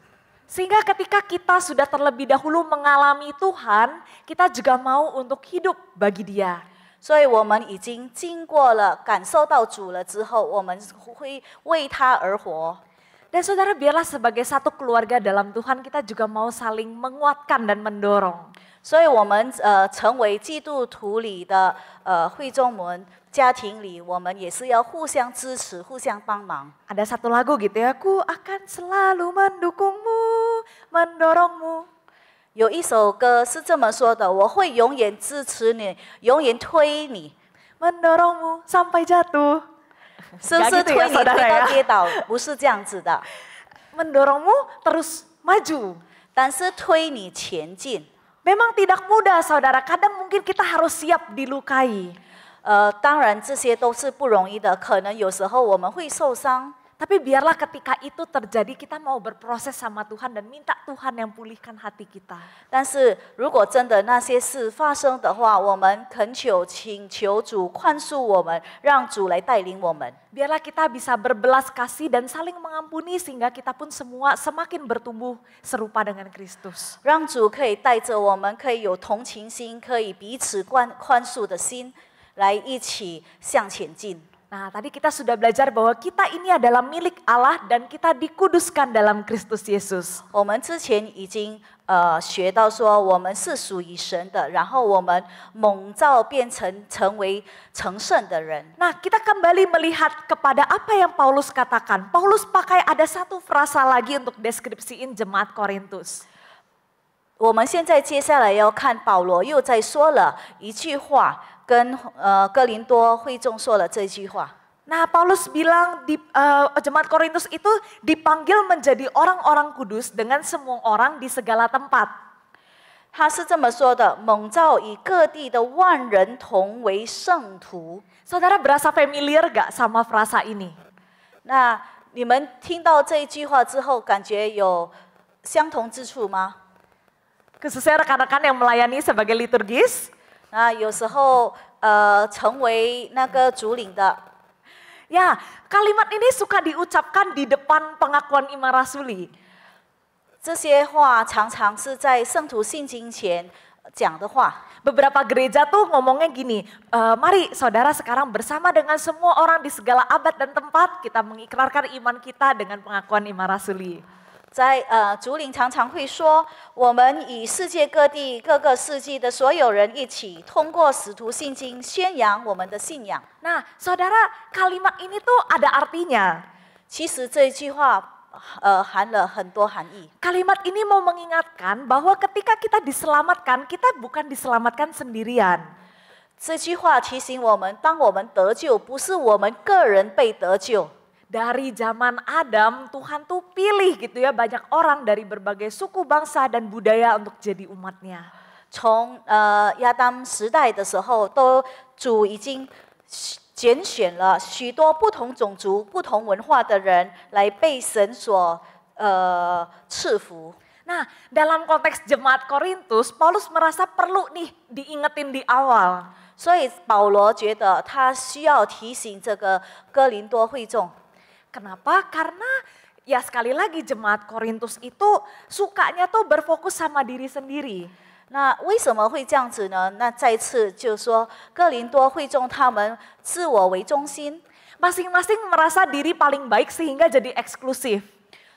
Speaker 1: Sehingga ketika kita sudah terlebih dahulu mengalami Tuhan, kita juga mau untuk hidup bagi Dia.
Speaker 2: 所以我们已经经过了感受到主了之后，我们会为他而活。
Speaker 1: Dan saudara, biarlah sebagai satu keluarga dalam Tuhan kita juga mau saling menguatkan dan mendorong.
Speaker 2: 所以我们成为基督徒里的会众们家庭里，我们也是要互相支持、互相帮忙。
Speaker 1: Ada satu lagu gitu ya, aku akan selalu mendukungmu, mendorongmu.
Speaker 2: 有一首歌是这么说的：我会永远支持你，永远推你，
Speaker 1: mendorongmu sampai jatuh.
Speaker 2: 是不是推你推到跌倒？不是这样子的，
Speaker 1: Mendorongmu terus maju.
Speaker 2: 但是推你前进。
Speaker 1: Memang tidak mudah saudara, kadang mungkin kita harus siap dilukai.
Speaker 2: 当然这些都是不容易的，可能有时候我们会受伤。
Speaker 1: Tapi biarlah ketika itu terjadi kita mau berproses sama Tuhan dan minta Tuhan yang pulihkan hati kita.
Speaker 2: 但是如果真的那些事发生的话，我们恳求、请求主宽恕我们，让主来带领我们。
Speaker 1: Biarlah kita bisa berbelas kasih dan saling mengampuni sehingga kita pun semua semakin bertumbuh serupa dengan Kristus.
Speaker 2: 让主可以带着我们，可以有同情心，可以彼此宽恕的心，来一起向前进。
Speaker 1: Nah, tadi kita sudah belajar bahwa kita ini adalah milik Allah dan kita dikuduskan dalam Kristus Yesus.
Speaker 2: 我们之前已经学到说，我们是属于神的，然后我们蒙召变成为成圣的人。
Speaker 1: Nah, kita kembali melihat kepada apa yang Paulus katakan. Paulus pakai ada satu frasa lagi untuk deskripsiin jemaat Korintus.
Speaker 2: 我们现在接下来要看保罗又在说了一句话，跟哥林多会众说了这句话。
Speaker 1: Nah, Paulus bilang di jemaat Korintus itu dipanggil menjadi orang-orang kudus dengan semua orang di segala tempat.
Speaker 2: 他是这么说的：蒙召以各地的万人同为圣徒。
Speaker 1: Saudara berasa familiar gak sama frasa ini?
Speaker 2: 那你们听到这一句话之后，感觉有相同之处吗？
Speaker 1: Khususnya rekan-rekan yang melayani sebagai liturgis.
Speaker 2: 那有时候成为那个主领的。
Speaker 1: Ya, kalimat ini suka diucapkan di depan pengakuan iman rasuli.
Speaker 2: 这些话常常是在圣徒信经前讲的话。
Speaker 1: Beberapa gereja tuh ngomongnya gini, mari saudara sekarang bersama dengan semua orang di segala abad dan tempat kita mengikrarkan iman kita dengan pengakuan iman rasuli.
Speaker 2: 在主领常常会说，我们以世界各地各个世纪的所有人一起，通过使徒信经宣扬我们的信仰。
Speaker 1: Nah, saudara, kalimat ini tuh ada artinya.
Speaker 2: 其实这一句话含了很多含义。
Speaker 1: Kalimat ini mau mengingatkan bahwa ketika kita diselamatkan, kita bukan diselamatkan sendirian.
Speaker 2: 这句话提醒我们，当我们得救，不是我们个人被得救。
Speaker 1: Dari zaman Adam, Tuhan tuh pilih gitu ya banyak orang dari berbagai suku, bangsa, dan budaya untuk jadi umatnya.
Speaker 2: 从亚当时代的时候，主已经拣选了许多不同种族、不同文化的人来被神所赐福。
Speaker 1: Nah, dalam konteks jemaat Korintus, Paulus merasa perlu nih diingetin di awal.
Speaker 2: 所以保罗觉得他需要提醒这个哥林多会众。
Speaker 1: Kenapa? Karena ya sekali lagi jemaat Korintus itu sukanya tuh berfokus sama diri sendiri.
Speaker 2: 那为什么会这样子呢？那再次就说哥林多会众他们自我为中心，
Speaker 1: Masing-masing merasa diri paling baik sehingga jadi eksklusif.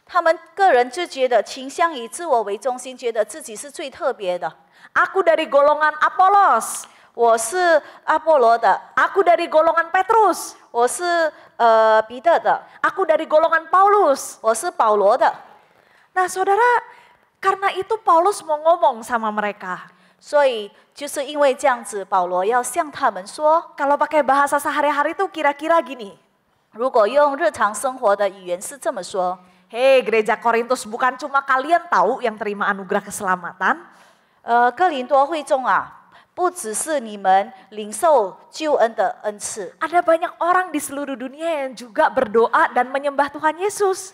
Speaker 2: 他们个人就觉得倾向以自我为中心，觉得自己是最特别的。
Speaker 1: Aku dari golongan Apolos.
Speaker 2: 我是阿波罗的，
Speaker 1: Aku dari golongan Petrus.
Speaker 2: 我是彼得的，
Speaker 1: Aku dari golongan Paulus.
Speaker 2: 我是保罗的。
Speaker 1: Nah saudara, karena itu Paulus mau ngomong sama mereka.
Speaker 2: 所以就是因为这样子，保罗要向他们说，
Speaker 1: Kalau pakai bahasa sehari-hari tuh kira-kira gini.
Speaker 2: 如果用日常生活的语言是这么说。
Speaker 1: Hei gereja Korintus, bukan cuma kalian tahu yang terima anugerah keselamatan.
Speaker 2: 哥林多会众啊，不只是你们领受救恩的恩赐，
Speaker 1: Ada banyak orang di seluruh dunia yang juga berdoa dan menyembah Tuhan Yesus.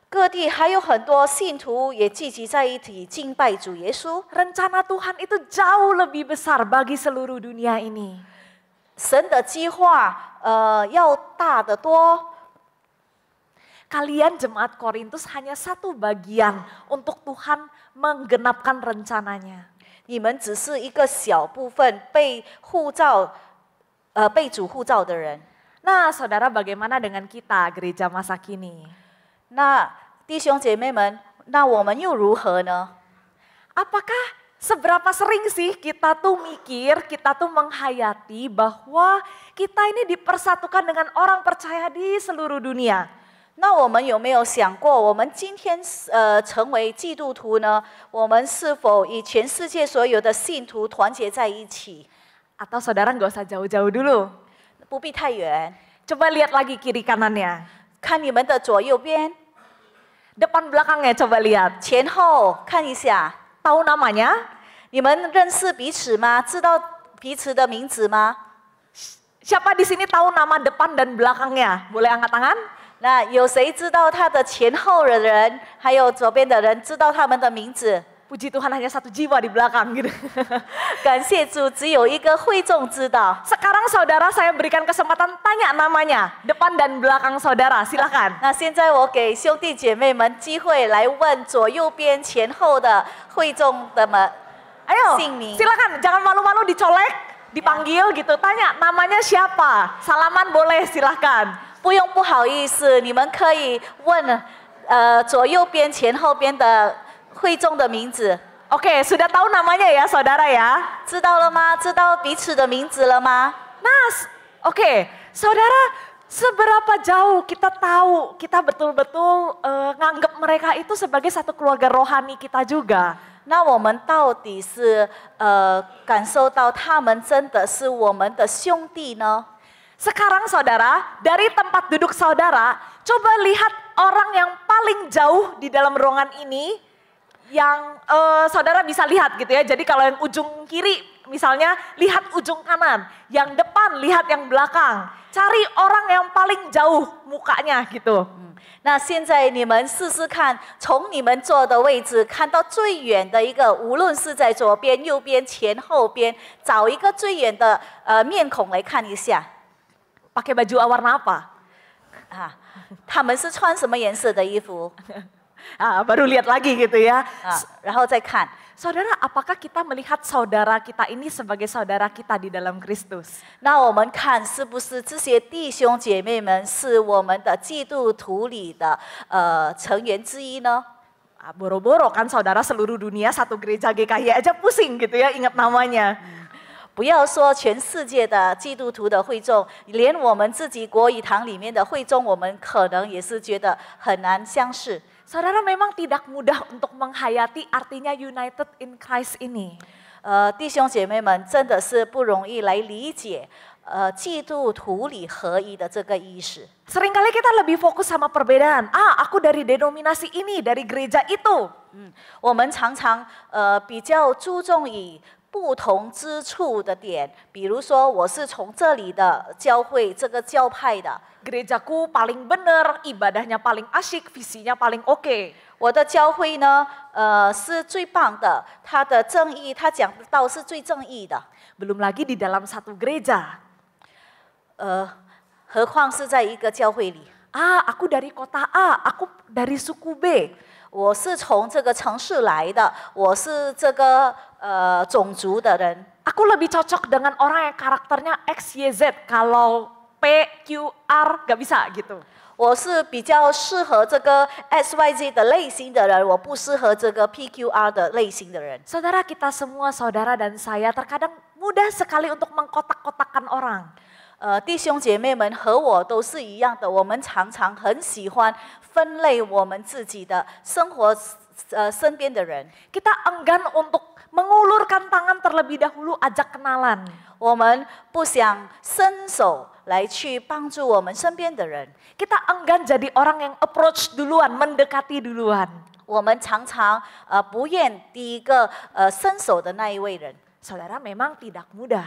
Speaker 2: 各地还有很多信徒也聚集在一起敬拜主耶稣。
Speaker 1: Rencana Tuhan itu jauh lebih besar bagi seluruh dunia ini.
Speaker 2: 神的计划要大得多。
Speaker 1: Kalian jemaat Korintus hanya satu bagian untuk Tuhan menggenapkan rencananya.
Speaker 2: 你们只是一个小部分被主呼召的人。
Speaker 1: Nah saudara, bagaimana dengan kita gereja masa kini?
Speaker 2: 那弟兄姐妹们，那我们又如何呢？
Speaker 1: Apakah seberapa sering sih kita tuh mikir, kita tuh menghayati bahwa kita ini dipersatukan dengan orang percaya di seluruh dunia?
Speaker 2: 那我们有没有想过，我们今天成为基督徒呢？我们是否与全世界所有的信徒团结在一起？
Speaker 1: Atau saudara nggak usah jauh-jauh dulu.
Speaker 2: 不必太远，
Speaker 1: Coba lihat lagi kiri kanannya.
Speaker 2: 看你们的左右边、
Speaker 1: Depan belakangnya coba lihat.
Speaker 2: 前后看一下。
Speaker 1: Tahu namanya?
Speaker 2: 你们认识彼此吗？知道彼此的名字吗？
Speaker 1: Siapa di sini tahu nama depan dan belakangnya? Boleh angkat tangan?
Speaker 2: 那有谁知道他的前后的人，还有左边的人，知道他们的名字？
Speaker 1: Puji Tuhan hanya satu jiwa di belakang gitu.
Speaker 2: 感谢主，只有一个会众知道。
Speaker 1: Sekarang saudara saya berikan kesempatan tanya namanya, depan dan belakang saudara, silakan.
Speaker 2: 那现在我给兄弟姐妹们机会来问左右边、前后的会众的们
Speaker 1: Ayo,
Speaker 2: 姓名。
Speaker 1: silakan, jangan malu-malu dicolek, dipanggil gitu, tanya namanya siapa, salaman boleh silakan.
Speaker 2: 不用不好意思，你们可以问左右边、前后边的会众的名字。
Speaker 1: Oke, sudah tahu namanya ya saudara ya?
Speaker 2: 知道了吗？知道彼此的名字了吗？
Speaker 1: Nah, oke, saudara, seberapa jauh kita tahu, kita betul-betul nganggap mereka itu sebagai satu keluarga rohani kita juga.
Speaker 2: 那我们到底是感受到他们真的是我们的兄弟呢？
Speaker 1: Sekarang saudara, dari tempat duduk saudara, coba lihat orang yang paling jauh di dalam ruangan ini yang saudara bisa lihat gitu ya. Jadi kalau yang ujung kiri misalnya lihat ujung kanan, yang depan lihat yang belakang. Cari orang yang paling jauh mukanya gitu.
Speaker 2: 那现在你们试试看，从你们坐的位置看到最远的一个，无论是在左边、右边、前后边，找一个最远的面孔来看一下。
Speaker 1: Pakai baju warna apa?
Speaker 2: 啊，他们是穿什么颜色的衣服？
Speaker 1: Baru lihat lagi gitu ya.
Speaker 2: 然后再看。
Speaker 1: Saudara, apakah kita melihat saudara kita ini sebagai saudara kita di dalam Kristus?
Speaker 2: 那我们看是不是这些弟兄姐妹们是我们的基督徒里的成员之一呢？
Speaker 1: Boro-boro kan saudara seluruh dunia satu gereja GKY aja pusing gitu ya ingat namanya.
Speaker 2: 不要说全世界的基督徒的会众，连我们自己国语堂里面的会众，我们可能也是觉得很难相识。
Speaker 1: Saudara memang tidak mudah untuk menghayati artinya United in Christ ini.
Speaker 2: 弟兄姐妹们真的是不容易来理解，基督徒里合一的这个意识。
Speaker 1: Seringkali kita lebih fokus sama perbedaan. Aku dari denominasi ini, dari gereja itu.
Speaker 2: 我们常常比较注重以不同之处的点，比如说我是从这里的教会这个教派的。
Speaker 1: Gerejaku paling benar, ibadahnya paling asyik, visinya paling oke.
Speaker 2: 我的教会呢，是最棒的，它的正义，它讲道是最正义的。
Speaker 1: Belum lagi di dalam satu gereja.
Speaker 2: 何况是在一个教会里。
Speaker 1: Aku dari kota A, aku dari suku B.
Speaker 2: 我是从这个城市来的，我是这个种族的人。
Speaker 1: Aku lebih cocok dengan orang yang karakternya X, Y, Z. Kalau P, Q, R gak bisa gitu.
Speaker 2: 我是比较适合这个 XYZ 的类型的人，我不适合这个 PQR 的类型的人。
Speaker 1: Saudara, kita semua, saudara dan saya terkadang mudah sekali untuk mengkotak-kotakan orang.
Speaker 2: 弟兄姐妹们和我都是一样的，我们常常很喜欢分类我们自己的生活身边的人。
Speaker 1: Kita enggan untuk mengulurkan tangan terlebih dahulu, ajak kenalan.
Speaker 2: 我们不想伸手来去帮助我们身边的人。
Speaker 1: Kita enggan jadi orang yang approach duluan, mendekati duluan.
Speaker 2: 我们常常不愿第一个伸手的那一位人。
Speaker 1: Saudara, memang tidak mudah.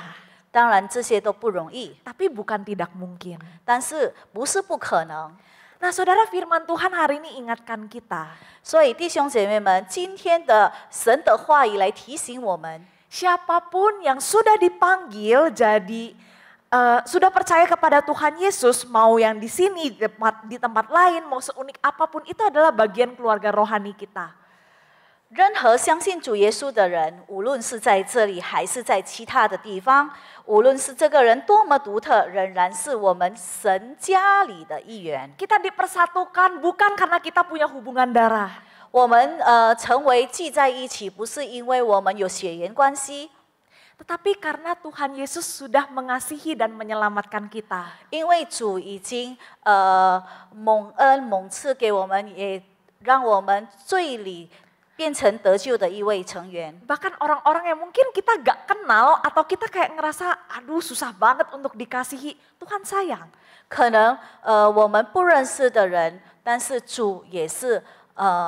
Speaker 2: 当然这些都不容易，
Speaker 1: Tapi bukan tidak mungkin.
Speaker 2: 但是不是不可能。
Speaker 1: Nah saudara, firman Tuhan hari ini ingatkan kita.
Speaker 2: 所以弟兄姐妹们，今天的神的话语来提醒我们，
Speaker 1: Siapapun yang sudah dipanggil jadi sudah percaya kepada Tuhan Yesus, mau yang di sini, di tempat lain, mau seunik apapun, itu adalah bagian keluarga rohani kita.
Speaker 2: 任何相信主耶稣的人，无论是在这里还是在其他的地方，无论是这个人多么独特，仍然是我们神家里的一员。
Speaker 1: Kita dipersatukan bukan karena kita punya hubungan darah.
Speaker 2: 我们成为聚在一起，不是因为我们有血缘关系，
Speaker 1: Tetapi karena Tuhan Yesus sudah mengasihi dan menyelamatkan kita.
Speaker 2: 因为主已经蒙恩蒙赐给我们，也让我们罪里变成得救的一位成员。
Speaker 1: Bahkan orang-orang yang mungkin kita gak kenal atau kita kayak ngerasa aduh susah banget untuk dikasihi, Tuhan sayang.
Speaker 2: 可能我们不认识的人，但是主也是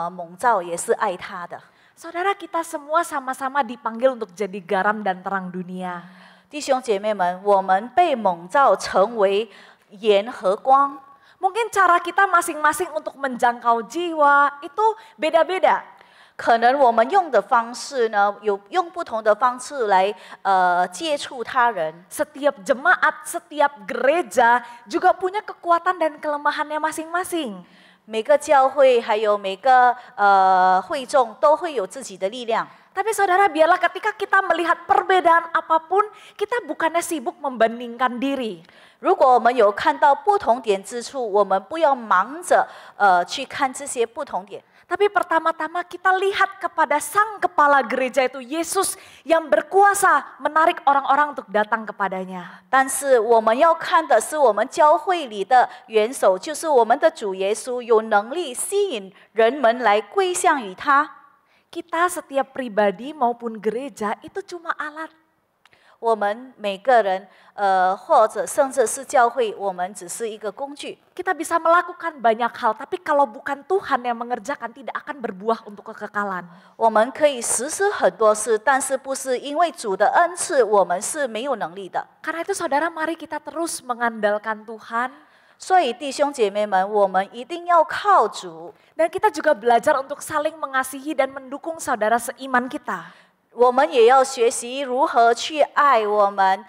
Speaker 2: 蒙召，也是爱他的。
Speaker 1: Saudara, kita semua sama-sama dipanggil untuk jadi garam dan terang dunia.
Speaker 2: 弟兄姐妹们，我们被蒙召成为盐和光。
Speaker 1: Mungkin cara kita masing-masing untuk menjangkau jiwa itu beda-beda.
Speaker 2: 可能我们用的方式呢，有用不同的方式来接触他人。
Speaker 1: Setiap jemaat, setiap gereja juga punya kekuatan dan kelemahannya masing-masing.
Speaker 2: 每个教会还有每个会众都会有自己的力量。
Speaker 1: Tapi saudara, biarlah ketika kita melihat perbedaan apapun, kita bukannya sibuk membandingkan diri.
Speaker 2: 如果我们有看到不同点之处，我们不要忙着去看这些不同点。
Speaker 1: Tapi pertama-tama kita lihat kepada sang kepala gereja itu Yesus yang berkuasa menarik orang-orang untuk datang kepadanya.
Speaker 2: 但是我们要看的是我们教会里的元首，就是我们的主耶稣，有能力吸引人们来归向于他。
Speaker 1: Kita setiap pribadi maupun gereja itu cuma alat.
Speaker 2: 我们每个人，或者甚至是教会，我们只是一个工具。
Speaker 1: Kita bisa melakukan banyak hal, tapi kalau bukan Tuhan yang mengerjakan tidak akan berbuah untuk kekekalan.
Speaker 2: 我们可以实施很多事，但是不是因为主的恩赐，我们是没有能力的。
Speaker 1: Karena itu saudara, mari kita terus mengandalkan Tuhan.
Speaker 2: 所以弟兄姐妹们，我们一定要靠主。
Speaker 1: Dan kita juga belajar untuk saling mengasihi dan mendukung saudara seiman kita.
Speaker 2: 我们也要学习如何去爱我们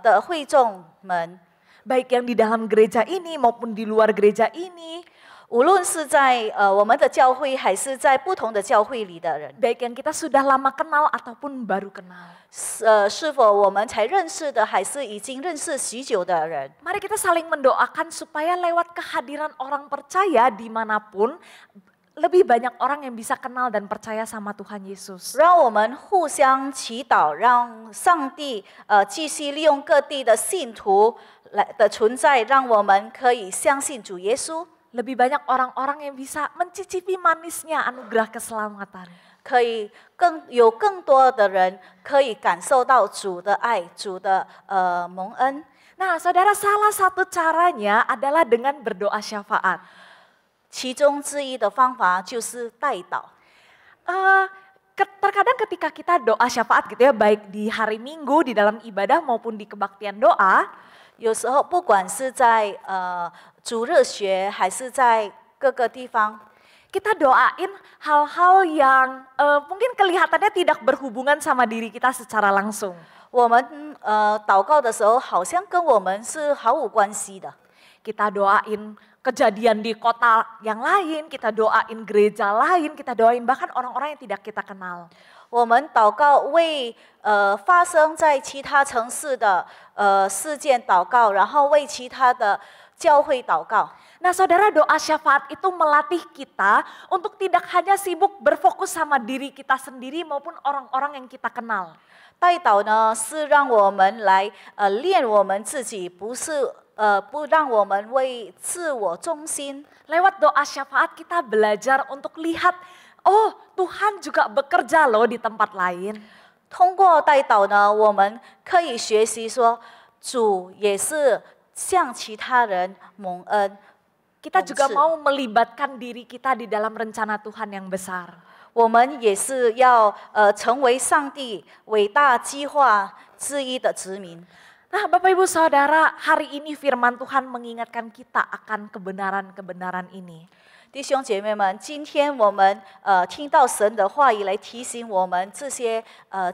Speaker 2: 的会众们，
Speaker 1: Baik yang di dalam gereja ini maupun di luar gereja ini.
Speaker 2: 无论是在我们的教会，还是在不同的教会里的人。
Speaker 1: Baik yang kita sudah lama kenal ataupun baru kenal.
Speaker 2: 是否我们才认识的，还是已经认识许久的人？
Speaker 1: Mari kita saling mendoakan supaya lewat kehadiran orang percaya dimanapun, lebih banyak orang yang bisa kenal dan percaya sama Tuhan Yesus.
Speaker 2: 让我们互相祈祷，让上帝继续利用各地的信徒来的存在，让我们可以相信主耶稣，
Speaker 1: Lebih banyak orang-orang yang bisa mencicipi manisnya anugerah keselamatan.
Speaker 2: 可以有更多的人可以感受到主的爱，主的蒙恩。
Speaker 1: Nah, saudara, salah satu caranya adalah dengan berdoa syafaat.
Speaker 2: 其中之一的方法就是代祷。
Speaker 1: Terkadang ketika kita doa syafaat gitu ya, baik di hari Minggu, di dalam ibadah maupun di kebaktian doa,
Speaker 2: 有时候不管是在主日学，还是在各个地方，
Speaker 1: kita doain hal-hal yang mungkin kelihatannya tidak berhubungan sama diri kita secara langsung.
Speaker 2: 我们祷告的时候，好像跟我们是毫无关系的。
Speaker 1: Kita doain kejadian di kota yang lain, kita doain gereja lain, kita doain bahkan orang-orang yang tidak kita kenal.
Speaker 2: 我们祷告为发生在其他城市的事件祷告，然后为其他的教会祷告。
Speaker 1: Nah saudara, doa syafaat itu melatih kita untuk tidak hanya sibuk berfokus sama diri kita sendiri maupun orang-orang yang kita kenal.
Speaker 2: 代祷呢，是让我们来练我们自己，不让我们为自我中心。
Speaker 1: Lewat doa syafaat kita belajar untuk lihat, oh Tuhan juga bekerja loh di tempat lain.
Speaker 2: 通过代祷呢，我们可以学习说，主也是向其他人蒙恩。
Speaker 1: Kita juga mau melibatkan diri kita di dalam rencana Tuhan yang besar.
Speaker 2: 我们也是要成为上帝伟大计划之一的子民。
Speaker 1: Nah Bapak Ibu Saudara, hari ini firman Tuhan mengingatkan kita akan kebenaran-kebenaran ini.
Speaker 2: 弟兄姐妹们，今天我们听到神的话语来提醒我们这些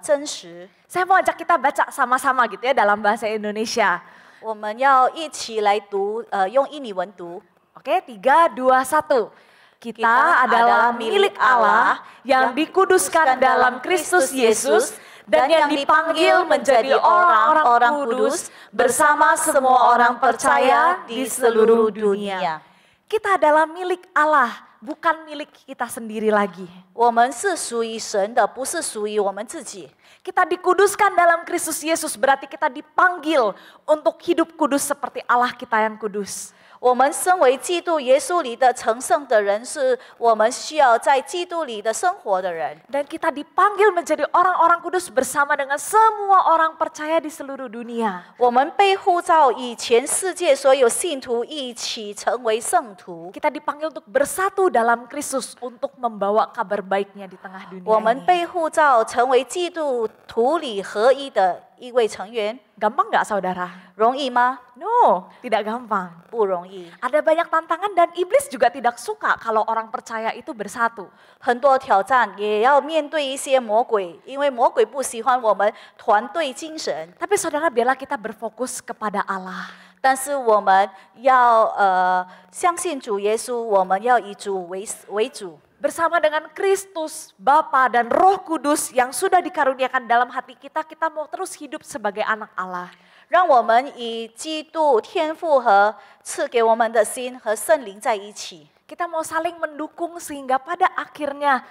Speaker 2: 真实。
Speaker 1: Saya mau ajak kita baca sama-sama gitu ya dalam bahasa Indonesia.
Speaker 2: 我们要一起来读，用印尼文读。
Speaker 1: Oke, 3, 2, 1. Kita adalah milik Allah yang dikuduskan dalam Kristus Yesus dan yang dipanggil menjadi orang-orang kudus bersama semua orang percaya di seluruh dunia. Kita adalah milik Allah, bukan milik kita sendiri lagi.
Speaker 2: 我们是属于神的，不是属于我们自己。
Speaker 1: Kita dikuduskan dalam Kristus Yesus, berarti kita dipanggil untuk hidup kudus seperti Allah kita yang kudus.
Speaker 2: 我们身为基督耶稣里的成圣的人，是我们需要在基督里的生活的人。
Speaker 1: Dan kita dipanggil menjadi orang-orang kudus bersama dengan semua orang percaya di seluruh dunia.
Speaker 2: 我们被呼召与全世界所有信徒一起成为圣徒。
Speaker 1: Kita dipanggil untuk bersatu dalam Kristus untuk membawa kabar terbaiknya di tengah dunia
Speaker 2: 我们
Speaker 1: ini.
Speaker 2: 被呼召成为基督徒里合一的一位成员，
Speaker 1: Gampang nggak saudara?
Speaker 2: 容易吗？
Speaker 1: No, tidak gampang.
Speaker 2: 不容易，
Speaker 1: Ada banyak tantangan dan iblis juga tidak suka kalau orang percaya itu bersatu.
Speaker 2: 很多挑战，也要面对一些魔鬼，因为魔鬼不喜欢我们团队精神。
Speaker 1: Tapi saudara biarlah kita berfokus kepada Allah.
Speaker 2: 但是我们要相信主耶稣，我们要以主为主。
Speaker 1: Bersama dengan Kristus, Bapa dan Roh Kudus yang sudah dikaruniakan dalam hati kita, kita mau terus hidup sebagai anak Allah.
Speaker 2: 让我们以基督天父和赐给我们的心和圣灵在一起，
Speaker 1: Kita mau saling mendukung sehingga pada akhirnya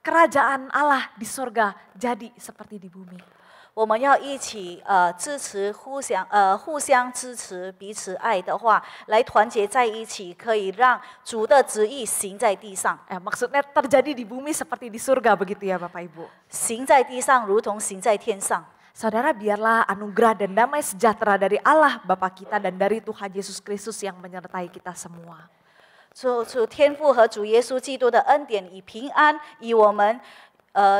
Speaker 1: kerajaan Allah di sorga jadi seperti di bumi.
Speaker 2: 我们要一起支持，互相支持，彼此爱的话，来团结在一起，可以让主的旨意行在地上。
Speaker 1: Maksudnya terjadi di bumi seperti di surga begitu ya Bapak Ibu.
Speaker 2: 行在地上，如同行在天上。
Speaker 1: Saudara biarlah anugerah dan damai sejahtera dari Allah Bapa kita dan dari Tuhan Yesus Kristus yang menyertai kita semua.
Speaker 2: 主天父和主耶稣基督的恩典与平安与我们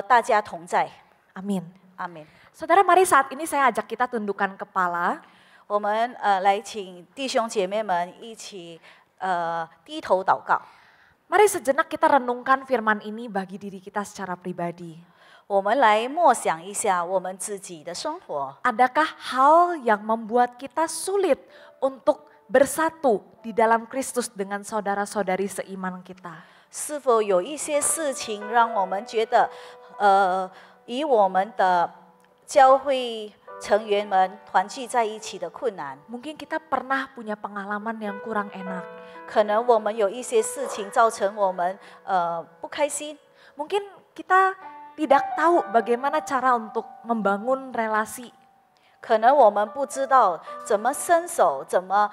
Speaker 2: 大家同在。
Speaker 1: Amin.
Speaker 2: 阿门。
Speaker 1: Saudara mari saat ini saya ajak kita tundukkan kepala.
Speaker 2: 我们来请弟兄姐妹们一起低头祷告。
Speaker 1: Mari sejenak kita renungkan firman ini bagi diri kita secara pribadi.
Speaker 2: 我们来默想一下我们自己的生活，
Speaker 1: Adakah hal yang membuat kita sulit untuk bersatu di dalam Kristus dengan saudara-saudari seiman kita?
Speaker 2: 是否有一些事情让我们觉得与我们的教会成员们团聚在一起的困难？
Speaker 1: Mungkin kita pernah punya pengalaman yang kurang enak.
Speaker 2: 可能我们有一些事情造成我们不开心，
Speaker 1: Mungkin kita tidak tahu bagaimana cara untuk membangun relasi.
Speaker 2: 可能我们不知道怎么伸手，怎么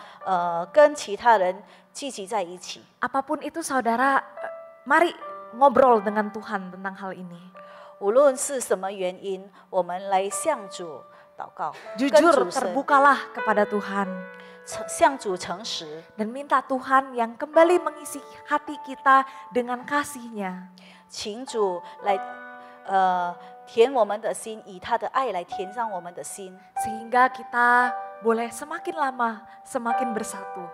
Speaker 2: 跟其他人聚集在一起。
Speaker 1: Apapun itu saudara, mari ngobrol dengan Tuhan tentang hal ini.
Speaker 2: 无论是什么原因，我们来向主祷告，跟
Speaker 1: Jujur
Speaker 2: 主神
Speaker 1: terbukalah kepada Tuhan
Speaker 2: 向主诚实，
Speaker 1: dan minta Tuhan yang kembali mengisi hati kita dengan kasih-Nya.
Speaker 2: 请主来填我们的心，以他的爱来填上我们的心，
Speaker 1: Sehingga kita boleh semakin lama semakin bersatu.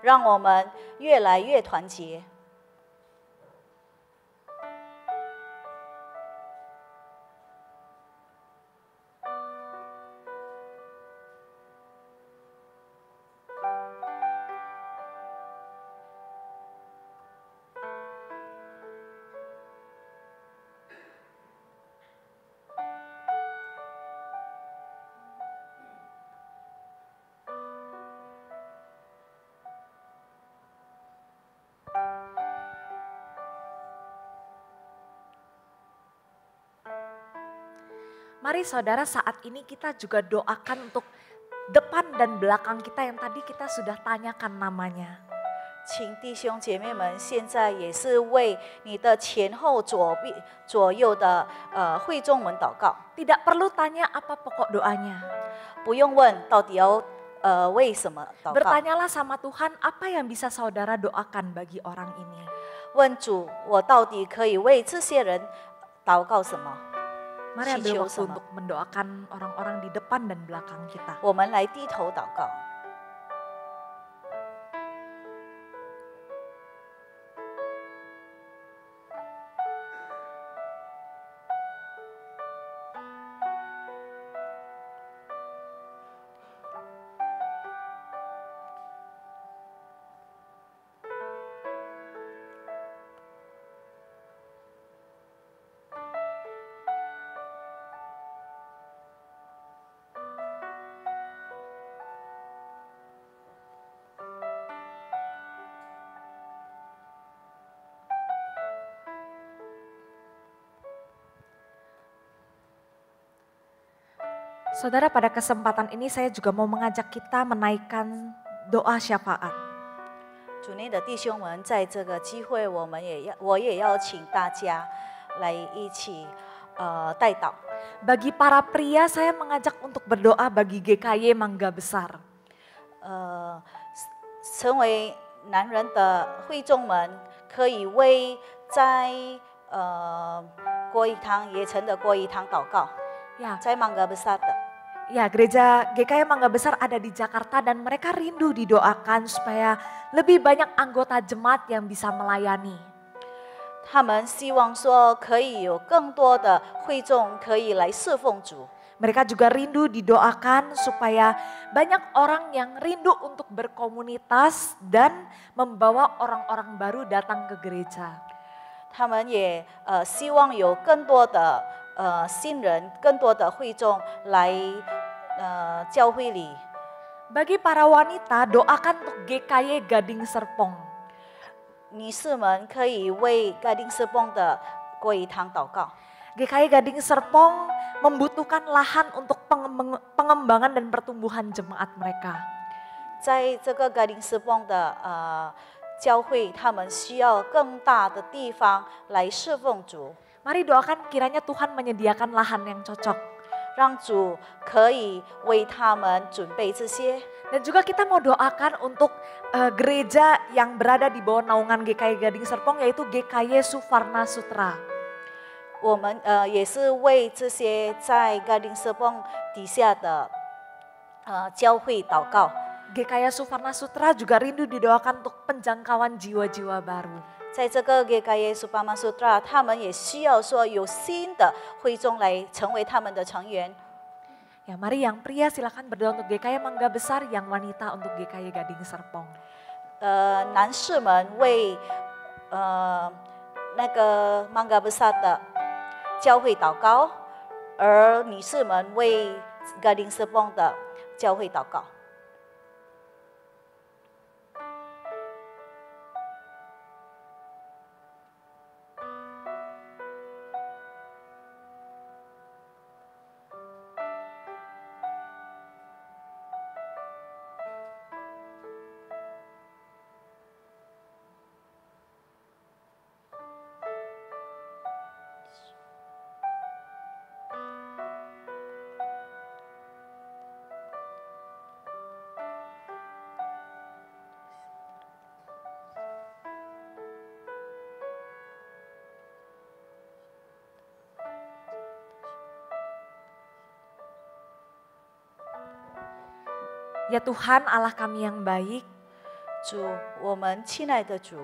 Speaker 2: 让我们越来越团结。
Speaker 1: Mari saudara saat ini kita juga doakan untuk depan dan belakang kita yang tadi kita sudah tanyakan namanya.
Speaker 2: 请弟兄姐妹们，现在也是为你的前后左右的会众们祷告，
Speaker 1: Tidak perlu tanya apa pokok doanya.
Speaker 2: 不用问到底要为什么祷告，
Speaker 1: Bertanyalah sama Tuhan apa yang bisa saudara doakan bagi orang ini.
Speaker 2: 问主，我到底可以为这些人祷告什么？
Speaker 1: Mari
Speaker 2: 祈
Speaker 1: ambil
Speaker 2: 求
Speaker 1: waktu
Speaker 2: 什么？
Speaker 1: untuk mendoakan orang-orang di depan dan belakang kita.
Speaker 2: 我们来低头祷告。
Speaker 1: Saudara, pada kesempatan ini saya juga mau mengajak kita menaikkan doa syafaat.
Speaker 2: 主内的弟兄们，在这个机会，我也邀请大家来一起代祷。
Speaker 1: Bagi para pria saya mengajak untuk berdoa bagi GKY Mangga Besar.
Speaker 2: 成为男人的会众们，可以为在国语堂野城的国语堂祷告，
Speaker 1: Ya,
Speaker 2: 在Mangga Besar的。
Speaker 1: ya, gereja GKI Mangga Besar ada di Jakarta dan mereka rindu didoakan supaya lebih banyak anggota jemaat yang bisa melayani.
Speaker 2: 他们希望说可以有更多的会众可以来侍奉主。
Speaker 1: Mereka juga rindu didoakan supaya banyak orang yang rindu untuk berkomunitas dan membawa orang-orang baru datang ke gereja.
Speaker 2: 他们也希望有更多的新人、更多的会众来教会里。
Speaker 1: Bagi para wanita, doakan untuk GKY Gading Serpong.
Speaker 2: 女士们可以为盖丁斯邦的国语堂祷告。
Speaker 1: GKI Gading Serpong membutuhkan lahan untuk pengembangan dan pertumbuhan jemaat mereka.
Speaker 2: 在这个盖丁斯邦的教会，他们需要更大的地方来侍奉主。
Speaker 1: Mari doakan kiranya Tuhan menyediakan lahan yang cocok.
Speaker 2: 让主可以为他们准备这些。
Speaker 1: Dan juga kita mau doakan untuk gereja yang berada di bawah naungan GKI Gading Serpong yaitu GKY Suvarna Sutra.
Speaker 2: 我们也是为这些在盖丁斯邦底下的教会祷告。
Speaker 1: GKY Suvarna Sutra juga rindu didoakan untuk penjangkauan jiwa-jiwa baru.
Speaker 2: 在这个 GKI Suparma Sutra， 他们也需要说有新的会众来成为他们的成员。
Speaker 1: Ya, mari yang pria silakan berdoa untuk GKI Mangga Besar, yang wanita untuk GKI Gading Serpong.
Speaker 2: 男士们为那个 Mangga Besar 的教会祷告，而女士们为 Gading Serpong 的教会祷告。
Speaker 1: Ya Tuhan Allah kami yang baik,
Speaker 2: 主，我们亲爱的主，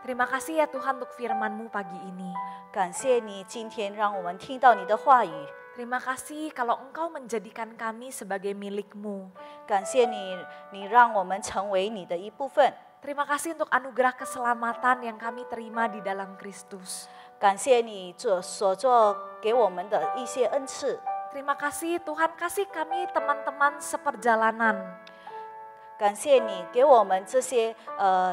Speaker 1: terima kasih ya Tuhan untuk firman-Mu pagi ini.
Speaker 2: 感谢你今天让我们听到你的话语，
Speaker 1: Terima kasih kalau Engkau menjadikan kami sebagai milik-Mu.
Speaker 2: 感谢你，你让我们成为你的一部分。
Speaker 1: Terima kasih untuk anugerah keselamatan yang kami terima di dalam Kristus.
Speaker 2: 感谢你所做给我们的一些恩赐。
Speaker 1: Terima kasih Tuhan kasih kami teman-teman seperjalanan.
Speaker 2: 感谢你给我们这些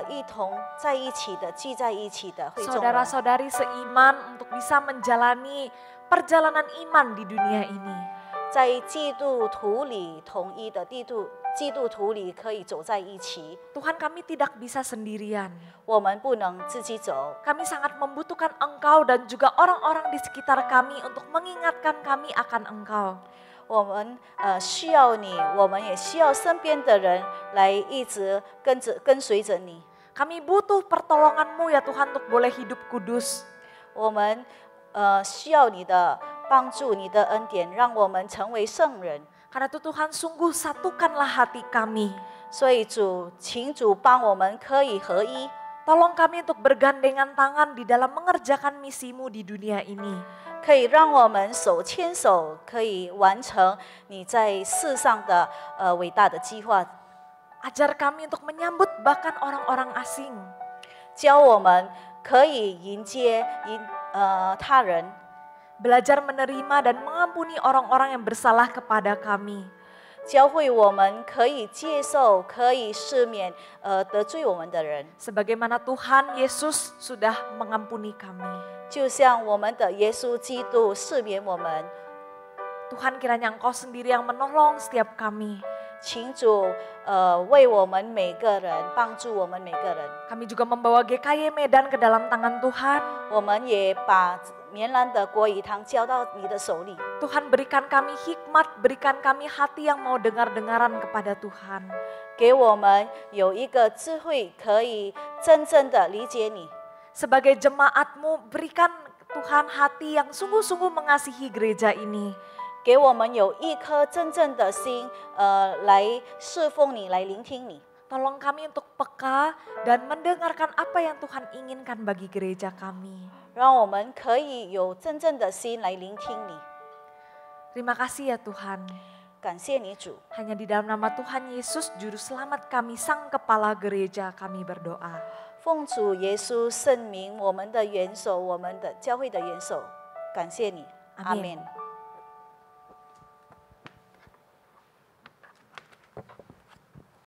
Speaker 2: 一同在一起的聚在一起的会众们，
Speaker 1: Saudara-saudari seiman untuk bisa menjalani perjalanan iman di dunia ini.
Speaker 2: 在基督徒里统一的基督徒里可以走在一起。
Speaker 1: Tuhan kami tidak bisa sendirian.
Speaker 2: 我们不能自己走，
Speaker 1: Kami sangat membutuhkan Engkau dan juga orang-orang di sekitar kami untuk mengingatkan kami akan Engkau.
Speaker 2: 我们需要你，我们也需要身边的人来一直跟随着你。
Speaker 1: Kami butuh pertolongan-Mu ya Tuhan untuk boleh hidup kudus.
Speaker 2: 我们需要你的帮助，你的恩典，让我们成为圣人。
Speaker 1: Karena itu Tuhan sungguh satukanlah hati kami.
Speaker 2: 所以主，请主帮我们可以合一，
Speaker 1: Tolong kami untuk bergandengan tangan di dalam mengerjakan misi-Mu di dunia ini.
Speaker 2: 可以让我们手牵手，可以完成你在世上的伟大的计划。
Speaker 1: Ajar kami untuk menyambut bahkan orang-orang asing.
Speaker 2: 教我们可以迎接他人，
Speaker 1: Belajar menerima dan mengampuni orang-orang yang bersalah kepada kami.
Speaker 2: 教会我们可以接受、可以赦免得罪我们的人，
Speaker 1: Sebagaimana Tuhan Yesus sudah mengampuni kami.
Speaker 2: 就像我们的耶稣基督赦免我们。
Speaker 1: Tuhan kiranya Engkau sendiri yang menolong setiap kami.
Speaker 2: 请主为我们每个人帮助我们每个人。
Speaker 1: Kami juga membawa GKY Medan ke dalam tangan Tuhan.
Speaker 2: 我们也把棉兰的国语堂交到你的手里。
Speaker 1: Tuhan berikan kami hikmat, berikan kami hati yang mau dengar-dengaran kepada Tuhan.
Speaker 2: 给我们有一个智慧，可以真正的理解你。
Speaker 1: Sebagai jemaat-Mu berikan Tuhan hati yang sungguh-sungguh mengasihi gereja ini.
Speaker 2: 给我们有一颗真正的心，来侍奉你，来聆听你。
Speaker 1: Tolong kami untuk peka dan mendengarkan apa yang Tuhan inginkan bagi gereja kami.
Speaker 2: 让我们可以有真正的心来聆听你。
Speaker 1: Terima kasih ya Tuhan.
Speaker 2: 感谢你主，
Speaker 1: Hanya di dalam nama Tuhan Yesus, Juru Selamat kami, Sang Kepala Gereja, kami berdoa.
Speaker 2: 奉主耶稣圣名，我们的元首，我们的教会的元首，感谢你，阿
Speaker 1: Amin.
Speaker 2: 门。